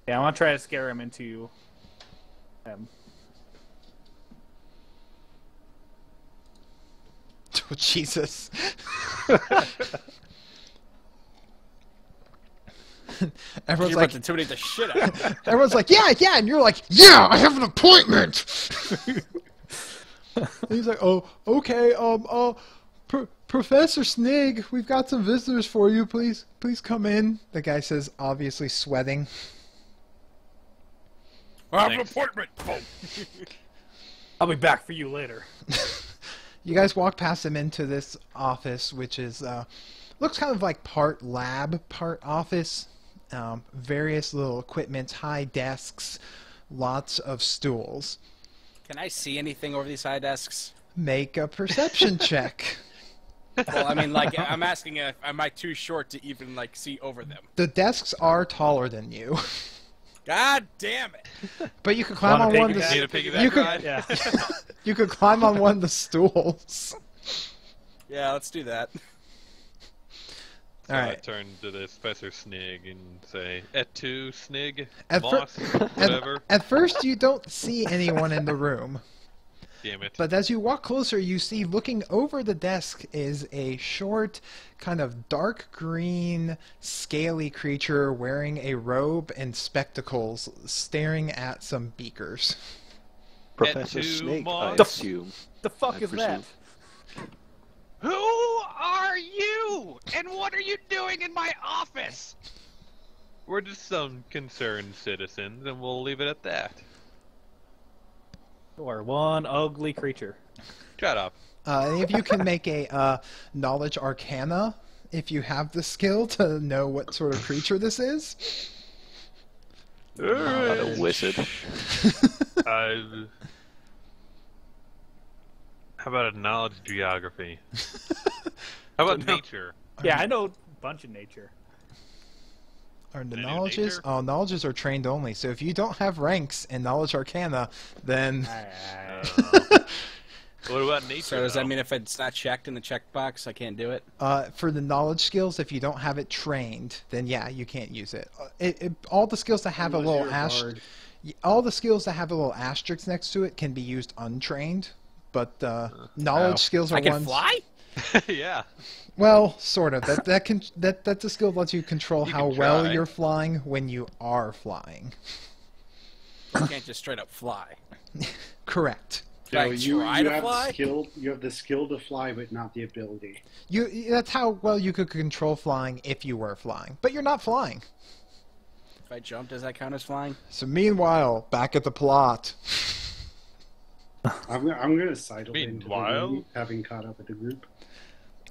Yeah, I want to try to scare him into... Oh, Jesus. Everyone's You're like, about to intimidate the shit out of him. everyone's like, yeah, and you're like, yeah, I have an appointment. And he's like, oh, okay, Professor Snig, we've got some visitors for you. Please come in. The guy says, obviously sweating. I have an appointment. I'll be back for you later. You guys walk past him into this office, which is looks kind of like part lab, part office. Various little equipment, high desks, lots of stools. Can I see anything over these high desks? Make a perception check. Well, I mean, like, I'm asking if am I too short to even like see over them? The desks are taller than you. God damn it! But you could climb on one of the you could climb on one of the stools. Yeah, let's do that. So All I right. turn to this Professor Snig and say, "Et tu, Snig, At, Moss, whatever." at first, you don't see anyone in the room. Damn it. But as you walk closer, you see looking over the desk is a short, kind of dark green, scaly creature wearing a robe and spectacles, staring at some beakers. Professor Et tu, Snake, I Moss? assume. The fuck I is that? presume. Who are you? And what are you doing in my office? We're just some concerned citizens, and we'll leave it at that. You are one ugly creature. Shut up. Any of you can make a knowledge arcana if you have the skill to know what sort of creature this is. Not a wizard. How about a knowledge geography? How about nature? Yeah, I know a bunch of nature. Are the Any knowledges? nature? Oh, knowledges are trained only. So if you don't have ranks in knowledge arcana, then What about nature? So does that though? mean if it's not checked in the checkbox, I can't do it? for the knowledge skills, if you don't have it trained, then yeah, you can't use it. All the skills that have a little all the skills that have a little asterisk next to it can be used untrained, but knowledge skills are I can ones. fly? Yeah. Well, sort of. That's a skill that lets you control You how can well try. you're flying when you are flying. I can't just straight up fly. Correct. Should I you try to have fly? skill. You have the skill to fly, but not the ability. That's how well you could control flying if you were flying, but you're not flying. If I jump, does that count as flying? So meanwhile, back at the plot. I'm gonna sidle into the Meanwhile? room, having caught up with the group.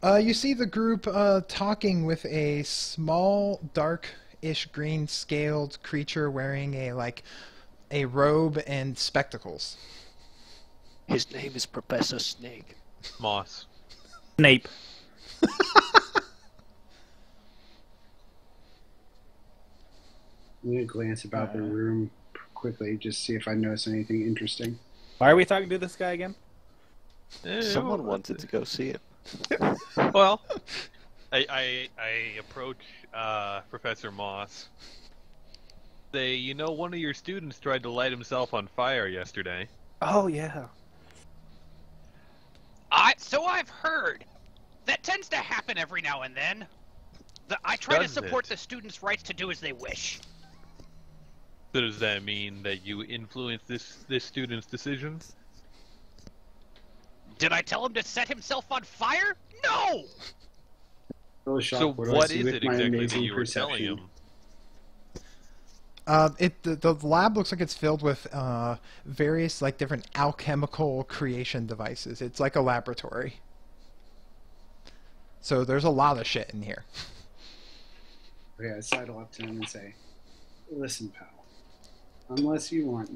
You see the group talking with a small, dark-ish green-scaled creature wearing a robe and spectacles. His name is Professor Snake. Moss. Snape. I'm gonna glance about the room quickly, just see if I notice anything interesting. Why are we talking to this guy again? Someone wanted to go see him. Well, I approach Professor Moss. Say, you know, one of your students tried to light himself on fire yesterday. Oh, yeah. So I've heard. That tends to happen every now and then. I try to Does support it? the students' rights to do as they wish. So does that mean that you influenced this student's decision? Did I tell him to set himself on fire? No! Leshok, So do I what see is with it my exactly that amazing you were telling perception? him? The lab looks like it's filled with various like different alchemical creation devices. It's like a laboratory. So there's a lot of shit in here. Okay, I sidle up to him and say, "Listen, pal. Unless you want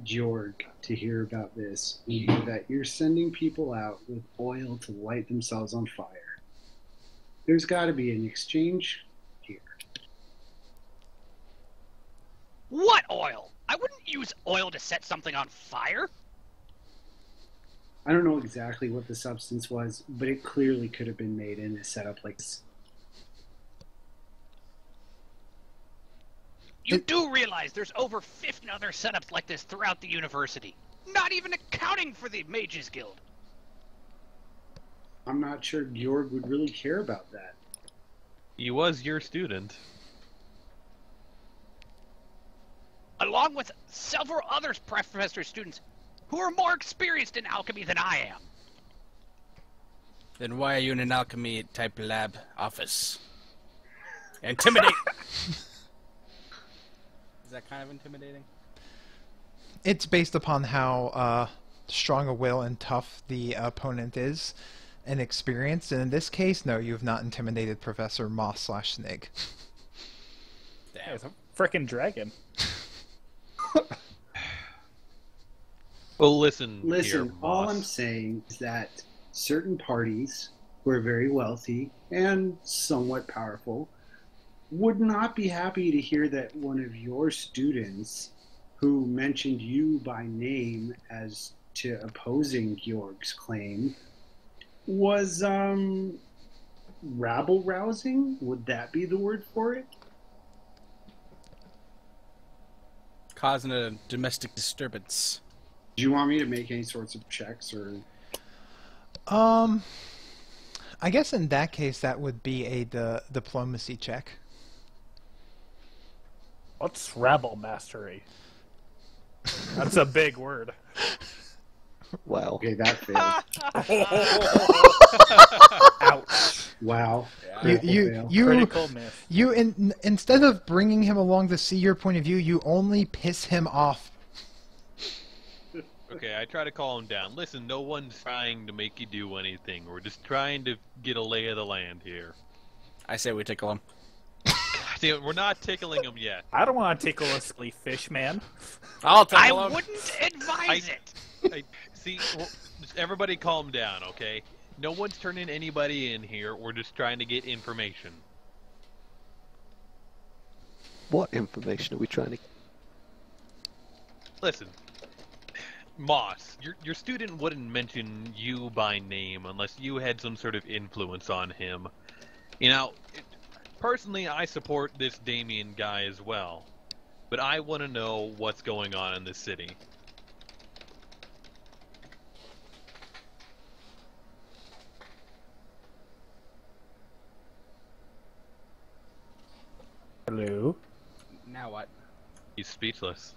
Georg to hear about this, and hear that you're sending people out with oil to light themselves on fire, there's got to be an exchange here." What oil? I wouldn't use oil to set something on fire. I don't know exactly what the substance was, but it clearly could have been made in a setup like this. You do realize there's over 50 other setups like this throughout the university, not even accounting for the Mages Guild. I'm not sure Georg would really care about that. He was your student. Along with several other professor students who are more experienced in alchemy than I am. Then why are you in an alchemy type lab office? Intimidate! Is that kind of intimidating? It's based upon how strong a will and tough the opponent is and experienced. And in this case, no, you have not intimidated Professor Moss/Snig. Damn. It's a frickin' dragon. Well, listen Listen, here, all Moss. I'm saying is that certain parties who are very wealthy and somewhat powerful would not be happy to hear that one of your students, who mentioned you by name as to opposing Georg's claim, was rabble rousing. Would that be the word for it? Causing a domestic disturbance. Do you want me to make any sorts of checks or? I guess in that case that would be a diplomacy check. What's rabble mastery? That's a big word. Wow. Okay, that failed. Ouch. Wow. Critical miss. Instead of bringing him along to see your point of view, you only piss him off. Okay, I try to calm him down. Listen, no one's trying to make you do anything. We're just trying to get a lay of the land here. I say we tickle him. See, we're not tickling him yet. I don't want to tickle a silly fish, man. I'll I tickle him. wouldn't advise it. See, well, just everybody calm down, okay? No one's turning anybody in here. We're just trying to get information. What information are we trying to... Listen, Moss, your student wouldn't mention you by name unless you had some sort of influence on him. You know, personally, I support this Damien guy as well, but I want to know what's going on in this city. Hello? Now what? He's speechless.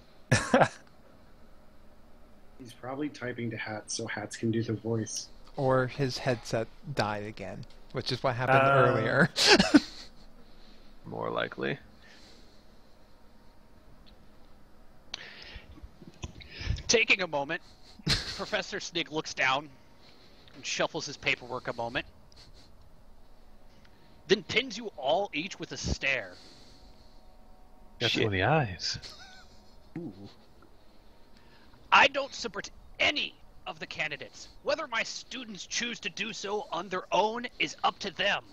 He's probably typing to Hats so Hats can do the voice. Or his headset died again, which is what happened earlier. More likely. Taking a moment, Professor Snig looks down and shuffles his paperwork a moment, then pins you all each with a stare. Got some of the eyes. Ooh. I don't support any of the candidates. Whether my students choose to do so on their own is up to them.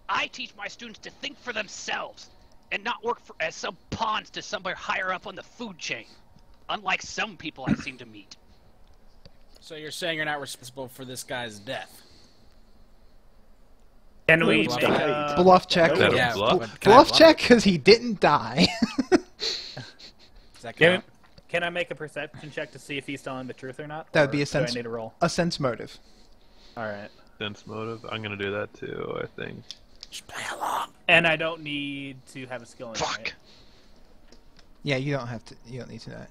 I teach my students to think for themselves and not work as some pawns to somebody higher up on the food chain, unlike some people I seem to meet. So you're saying you're not responsible for this guy's death? Can we make a... Bluff check. Is that a Yeah, bluff? but can I Bluff bluff? check because he didn't die. Does that count? Can I make a perception check to see if he's telling the truth or not? That would be Or a do sense. I need a roll? A sense motive. Alright. Sense motive. I'm gonna do that too, I think. Just play along. And I don't need to have a skill in it, right? Yeah, you don't have to. You don't need to know that.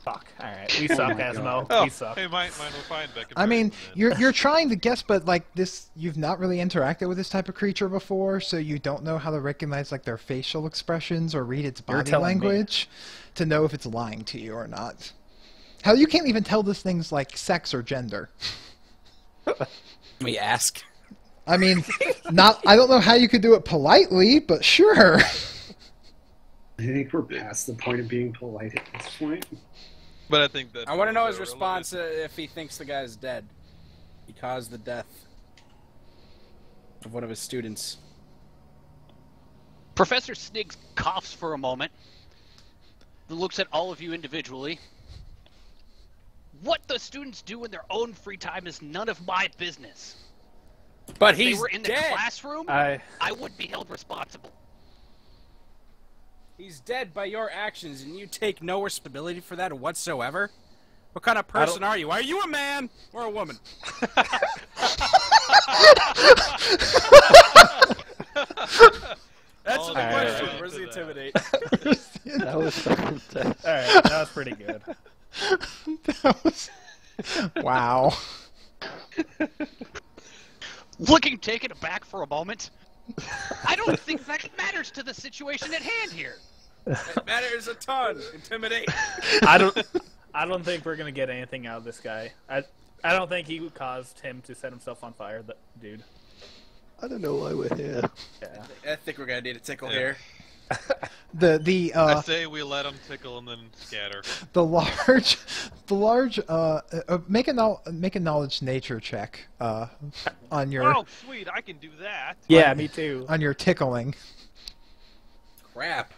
Fuck. All right, we suck, Asmo. Oh, We suck. hey, mine were fine. Back I mean, you're trying to guess, but like this, you've not really interacted with this type of creature before, so you don't know how to recognize like their facial expressions or read its You're body telling me. language to know if it's lying to you or not. Hell, you can't even tell this thing's like sex or gender. We ask. I mean, I don't know how you could do it politely, but sure. I think we're past the point of being polite at this point. But I think that I want to know his response if he thinks the guy's dead. He caused the death of one of his students. Professor Snig coughs for a moment, then looks at all of you individually. What the students do in their own free time is none of my business. But If he's they were in the dead. classroom, I would be held responsible. He's dead by your actions, and you take no responsibility for that whatsoever? What kind of person are you? Are you a man or a woman? Answer the question. Where's the intimidate? That was fantastic. all right, that was pretty good. That was... Wow. Looking taken aback for a moment, I don't think that matters to the situation at hand here. It matters a ton. Intimidate. I don't think we're gonna get anything out of this guy. I don't think he caused him to set himself on fire, dude. I don't know why we're here. Yeah. I think we're gonna need a tickle here. I say we let them tickle and then scatter. the large make a knowledge nature check on your Oh, sweet! I can do that. Yeah, me too. on your tickling. Crap.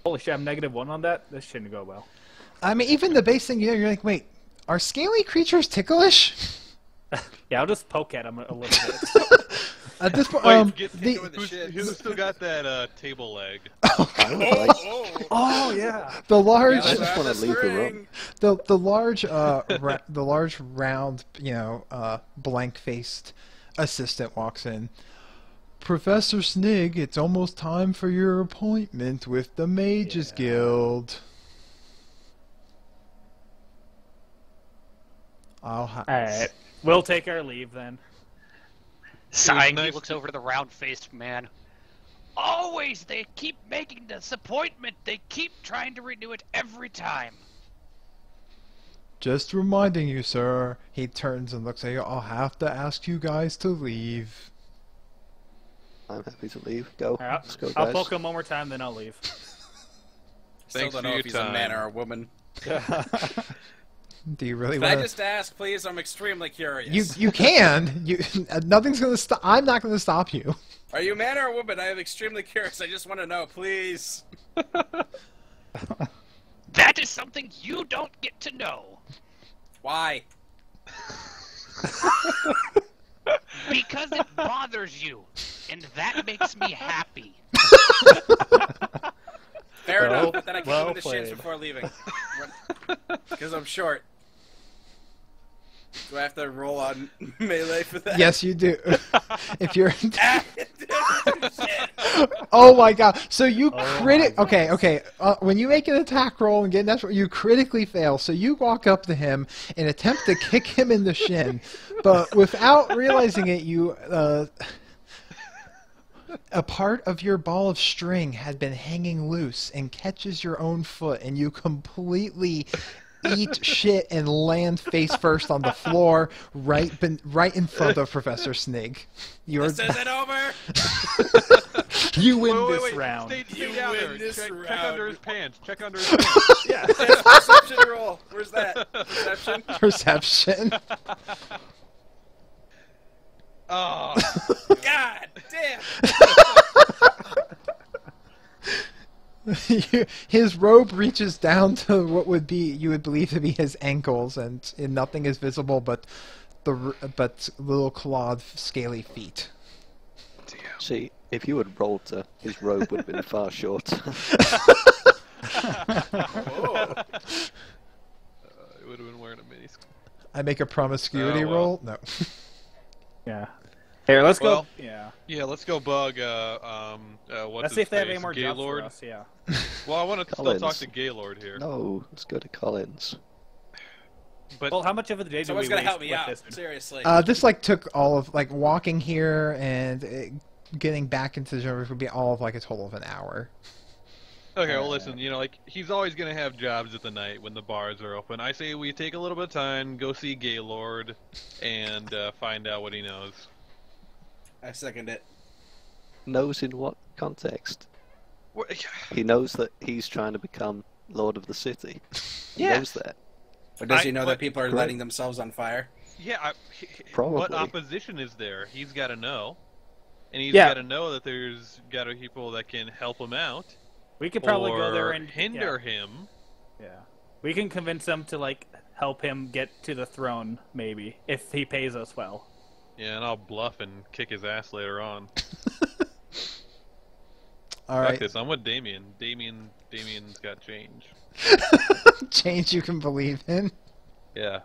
Holy shit, I'm -1 on that. This shouldn't go well. I mean, even the base thing, you're like, wait, are scaly creatures ticklish? Yeah, I'll just poke at him a little bit. At this point, who's still got that table leg? Oh yeah. The large, I just want to leave the room. the large round, blank-faced assistant walks in. Professor Snig, it's almost time for your appointment with the Mages Guild. Alright, we'll take our leave then. Sighing, he looks over to the round-faced man. Always, they keep making this appointment. They keep trying to renew it every time. Just reminding you, sir. He turns and looks at you. I'll have to ask you guys to leave. I'm happy to leave. Go. Right, Let's go, I'll guys. poke him one more time, then I'll leave. Still Thanks don't for know your if he's a man time. or a woman. Do you really Can I want just ask, please? I'm extremely curious. You can. Nothing's gonna stop. I'm not gonna stop you. Are you a man or a woman? I am extremely curious. I just want to know, please. That is something you don't get to know. Why? Because it bothers you, and that makes me happy. Fair Well- enough, but then I kick him well in the shins played. before leaving. Because I'm short. Do I have to roll on melee for that? Yes, you do. If you're. Oh my god! So you Okay. When you make an attack roll and get natural, you critically fail. So you walk up to him and attempt to kick him in the shin, but without realizing it, you a part of your ball of string had been hanging loose and catches your own foot, and you completely eat shit and land face first on the floor, right in front of Professor Snig. This isn't over! You win Wait, this round. Stay You down win there. this Check round. under his pants. Check under his pants. Yeah, perception roll. Where's that? Perception? Perception. Oh. God damn! His robe reaches down to what you would believe to be his ankles, and nothing is visible but little clawed, scaly feet. See, if you had rolled to, his robe would have been far shorter. It would have been wearing a mini skirt. I make a promiscuity Oh, well. roll. No. Yeah. Here, let's Well, go. Yeah. Yeah, let's go bug. What's Let's see if they have any his more face? jobs for Gaylord? us. Yeah. Well, I want to still Collins. talk to Gaylord here. No, let's go to Collins. But Well, how much of the day do Someone's we gonna waste help me with out. this? Seriously. This like took all of like walking here and getting back into the genre would be all of like a total of an hour. okay, well, listen. You know, like he's always gonna have jobs at the night when the bars are open. I say we take a little bit of time, go see Gaylord, and find out what he knows. I second it. Knows in what context? What- He knows that he's trying to become Lord of the City. He Yeah. knows that. Or does he I- know what- that people are Great. lighting themselves on fire? Yeah, Probably. what opposition is there? He's got to know, and he's Yeah. got to know that there's got to be people that can help him out. We could probably or go there and hinder him. Yeah. We can convince them to like help him get to the throne, maybe if he pays us well. Yeah, and I'll bluff and kick his ass later on. All Fuck right, this, I'm with Damien. Damien's got change. change you can believe in. Yeah.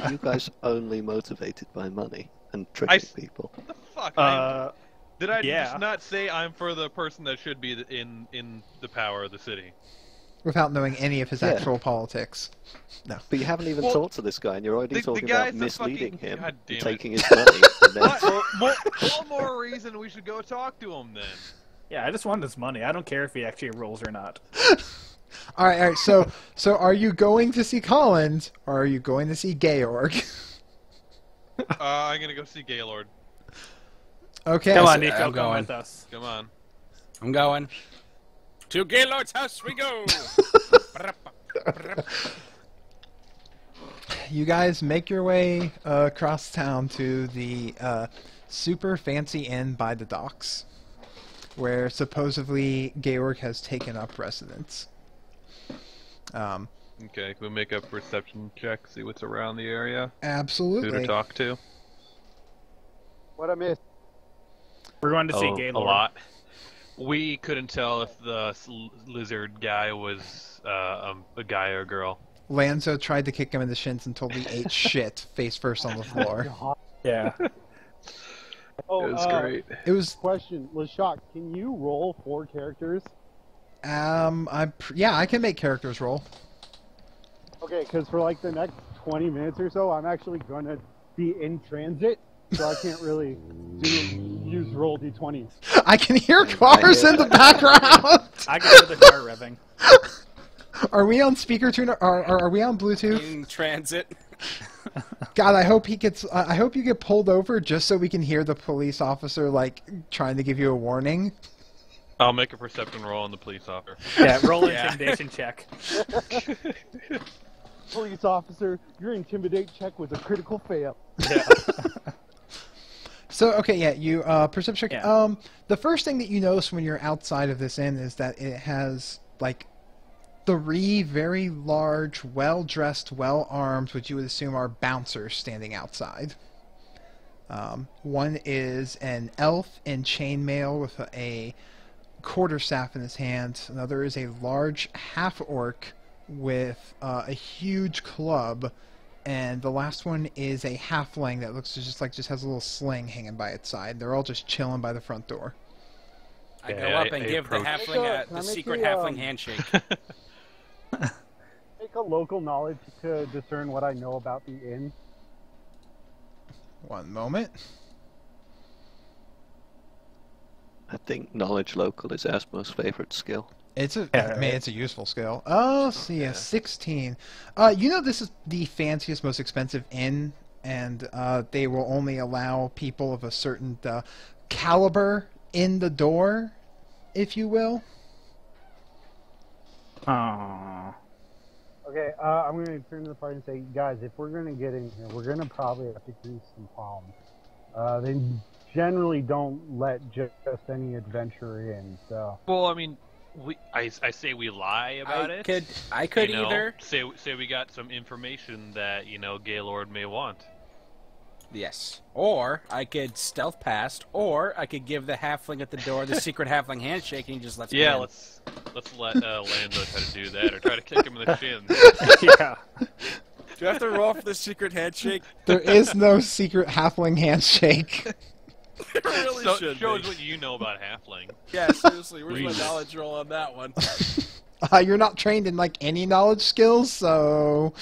You guys only motivated by money and I tricking s- people. What the fuck? Did I yeah. just not say I'm for the person that should be in the power of the city? Without knowing any of his Yeah. actual politics. No. But you haven't even Well, talked to this guy, and you're already the talking guy's about a misleading fucking- him, God damn and it. taking his money. And then... What more reason we should go talk to him then? Yeah, I just want his money. I don't care if he actually rolls or not. All right. So are you going to see Collins or are you going to see Georg? I'm gonna go see Gaylord. Okay. Come so- on, Nico, I'm come going. with us. Come on. I'm going. To Gaylord's house we go! You guys make your way across town to the super fancy inn by the docks, where supposedly Georg has taken up residence. Okay, can we make a perception check, see what's around the area? Who Absolutely. to talk to? What I missed? We're going to see A Gaylord. lot. We couldn't tell if the lizard guy was a guy or a girl. Lanzo tried to kick him in the shins until he ate shit face first on the floor. Yeah. Oh, It was great. It was question, Leshok, can you roll 4 characters? yeah, I can make characters roll. Okay, because for like the next 20 minutes or so, I'm actually going to be in transit, so I can't really use roll d20s. I can hear cars in the background. I can hear the car revving. Are we on speaker tuner? Are we on Bluetooth? In transit. God, I hope he gets. I hope you get pulled over just so we can hear the police officer like trying to give you a warning. I'll make a perception roll on the police officer. Yeah, roll intimidation check. Police officer, your intimidate check was a critical fail. Yeah. So okay, yeah, you perception check. Yeah. The first thing that you notice when you're outside of this inn is that it has like 3 very large, well-dressed, well-armed, which you would assume are bouncers standing outside. One is an elf in chainmail with a quarterstaff in his hand. Another is a large half-orc with a huge club. And the last one is a halfling that looks just has a little sling hanging by its side. They're all just chilling by the front door. I go Yeah, up and I give the approach- halfling Can I the make secret you, halfling handshake. Take a local knowledge to discern what I know about the inn. One moment. I think knowledge local is our most favorite skill. It's a, Yeah, I mean, right. it's a useful skill. Oh, see, a 16. You know, this is the fanciest, most expensive inn, and they will only allow people of a certain caliber in the door, if you will. Aww. Okay, I'm going to turn to the party and say, guys, if we're going to get in here, we're going to probably have to grease some palms. They generally don't let just any adventurer in, so... Well, I mean, I say we lie about it. I could you know, either. say we got some information that Gaylord may want. Yes. Or I could stealth past, or I could give the halfling at the door the secret halfling handshake and he just lets me Yeah, in. let's let Lando try to do that, or try to kick him in the shins. Yeah. Do I have to roll for the secret handshake? There is no secret halfling handshake. It really So should shows be. what you know about halfling. Yeah, seriously, where's my Jesus. knowledge roll on that one? You're not trained in like any knowledge skills, so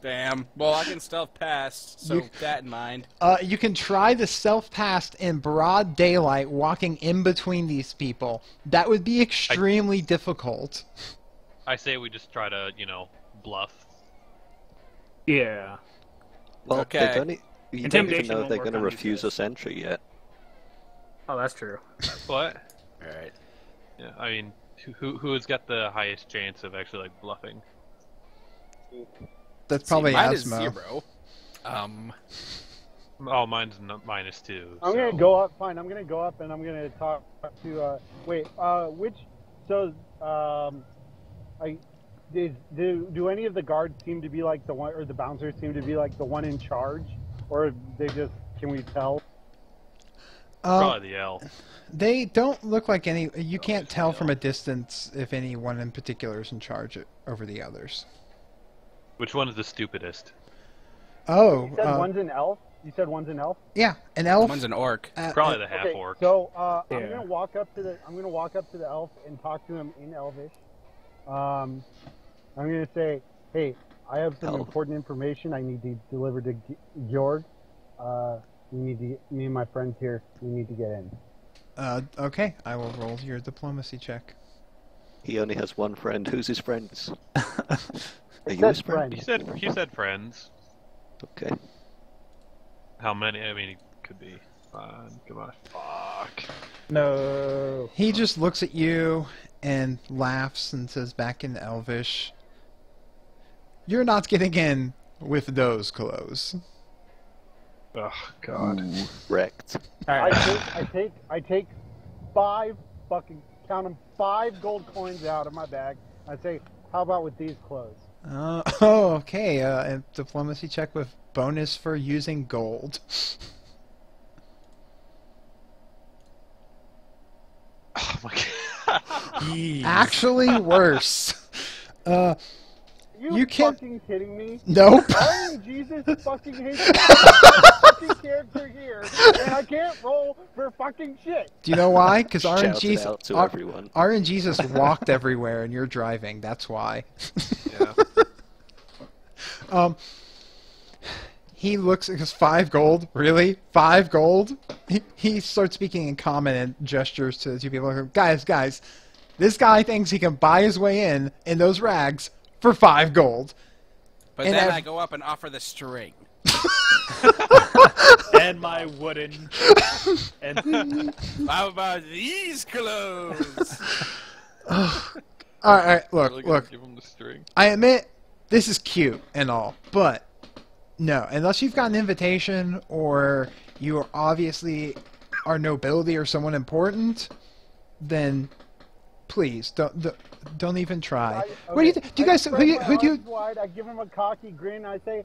Damn. Well, I can stealth past, so You- that in mind. you can try the self-past in broad daylight, walking in between these people. That would be extremely difficult. I say we just try to, bluff. Yeah. Well, Okay. you don't even Intimidation know won't they're work going to on these refuse guys. us entry yet. Oh, that's true. What? Alright. Yeah, I mean, who has got the highest chance of actually like bluffing? That's probably mine is Asmo. 0. Oh, mine's -2. I'm so. gonna go up. Fine. I'm gonna go up and I'm gonna talk to. Wait. Which? So. Do any of the guards seem to be like the one, or the bouncers seem to be like the one in charge, or they just? Can we tell? Probably the L. They don't look like any. You can't tell from a distance if any one in particular is in charge over the others. Which one is the stupidest? Oh, You said one's an elf. You said one's an elf. yeah, an elf. One's an orc. Probably the half Okay, orc. so I'm Yeah. gonna walk up to the elf and talk to him in Elvish. I'm gonna say, hey, I have some important information I need to deliver to Georg. Me and my friends here, we need to get in. Okay, I will roll your diplomacy check. He only has one friend. Who's his friends? Are you says his friend? He said friends. Okay. How many? I mean, it could be. Come on. Fuck. No. He just looks at you and laughs and says back in Elvish, "You're not getting in with those clothes." Oh God. Ooh, wrecked. All right. I take 5 fucking count them 5 gold coins out of my bag. I say, how about with these clothes? Okay. A diplomacy check with bonus for using gold. Oh my God. Actually, worse. You can't- fucking kidding me? Nope. Jesus fucking hates the fucking character here, and I can't roll for fucking shit. Do you know why? Because Shout it RNG's out to everyone. RNG's just walked everywhere, and you're driving. That's why. Yeah. He looks at his 5 gold. Really? 5 gold? He starts speaking in common and gestures to the 2 people. Guys, this guy thinks he can buy his way in those rags for 5 gold. But And then I've- I go up and offer the string. And my wooden. And How about these clothes? All right, look, Really gonna look. Give him the string. I admit this is cute and all, but no, unless you've got an invitation or you are obviously are nobility or someone important, then please don't even try. What do you do you guys? Who do you? Wide, I give him a cocky grin. I say,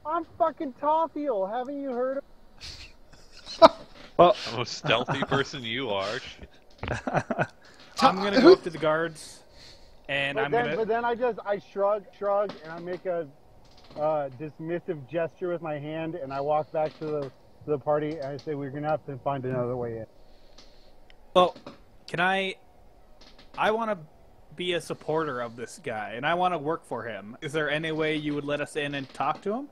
I'm fucking Toffiel. Haven't you heard of? well, The most stealthy person you are. I'm gonna go up to the guards, and But then I shrug, and I make a dismissive gesture with my hand, and I walk back to the party, and I say, we're gonna have to find another way in. Well, can I want to be a supporter of this guy, and I want to work for him. Is there any way you would let us in and talk to him?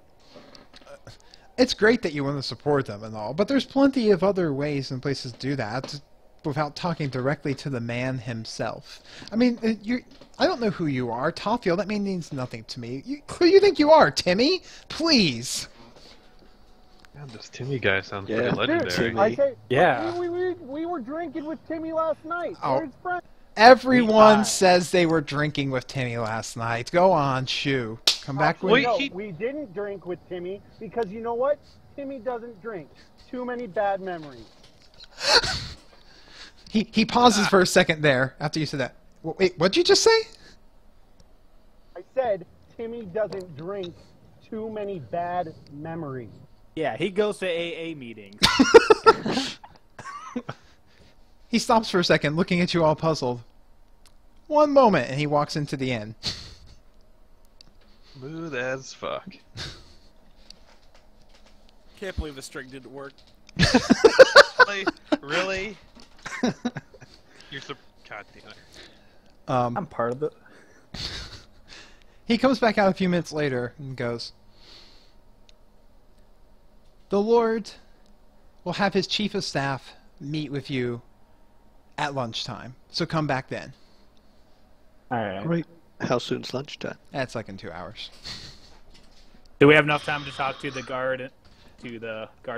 It's great that you want to support them and all, but there's plenty of other ways and places to do that without talking directly to the man himself. I mean, I don't know who you are, Toffiel. That means nothing to me. Who do you think you are, Timmy? Please. God, this Timmy guy sounds Yeah. pretty legendary. I say, Yeah. we were drinking with Timmy last night. Oh. We're his friends. Everyone says they were drinking with Timmy last night. Go on, shoo. Come back with... No, we didn't drink with Timmy because you know what? Timmy doesn't drink. Too many bad memories. He pauses for a second there after you said that. Wait, what'd you just say? I said Timmy doesn't drink. Too many bad memories. Yeah, he goes to AA meetings. He stops for a second, looking at you all puzzled. One moment, and he walks into the inn. Smooth as fuck. Can't believe the string didn't work. Really? You're so... God damn it. I'm part of it. He comes back out a few minutes later and goes, "The Lord will have his chief of staff meet with you at lunchtime, so come back then." Alright. Great. How soon's lunchtime? That's like in 2 hours. Do we have enough time to talk to the guard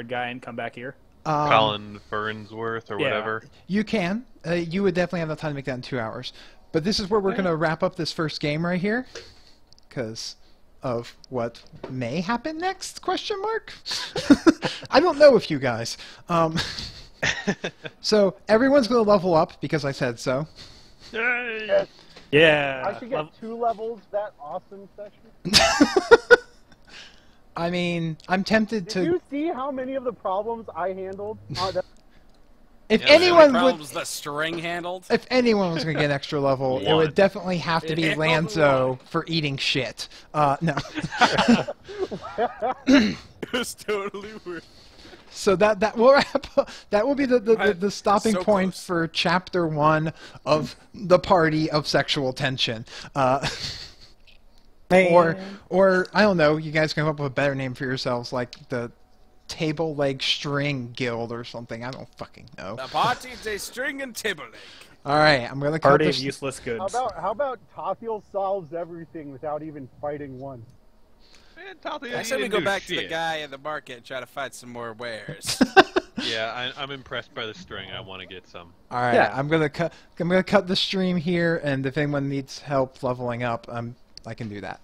guy and come back here? Colin Fernsworth or whatever. You can. You would definitely have enough time to make that in 2 hours. But this is where we're going to wrap up this first game right here, because of what may happen next? Question mark. I don't know if you guys. So everyone's going to level up because I said so. Yes. Yeah. I should get 2 levels that awesome session. I mean, I'm tempted to. Did you see how many of the problems I handled? If anyone problems the string handled. If anyone was going to get an extra level, it would definitely have to be Lanzo for eating shit. No. It was totally weird. So that will wrap up. That will be the stopping point for chapter 1 of the party of sexual tension. Or I don't know. You guys can come up with a better name for yourselves, like the Table Leg String Guild or something. I don't fucking know. The party de string and table leg. All right, I'm gonna cut Party this. of useless goods. How about Tathiel solves everything without even fighting once? Man, Tathiel, I said we go back to the guy at the market and try to fight some more wares. Yeah, I'm impressed by the string. I want to get some. All right, yeah. I'm gonna cut the stream here, and if anyone needs help leveling up, I can do that.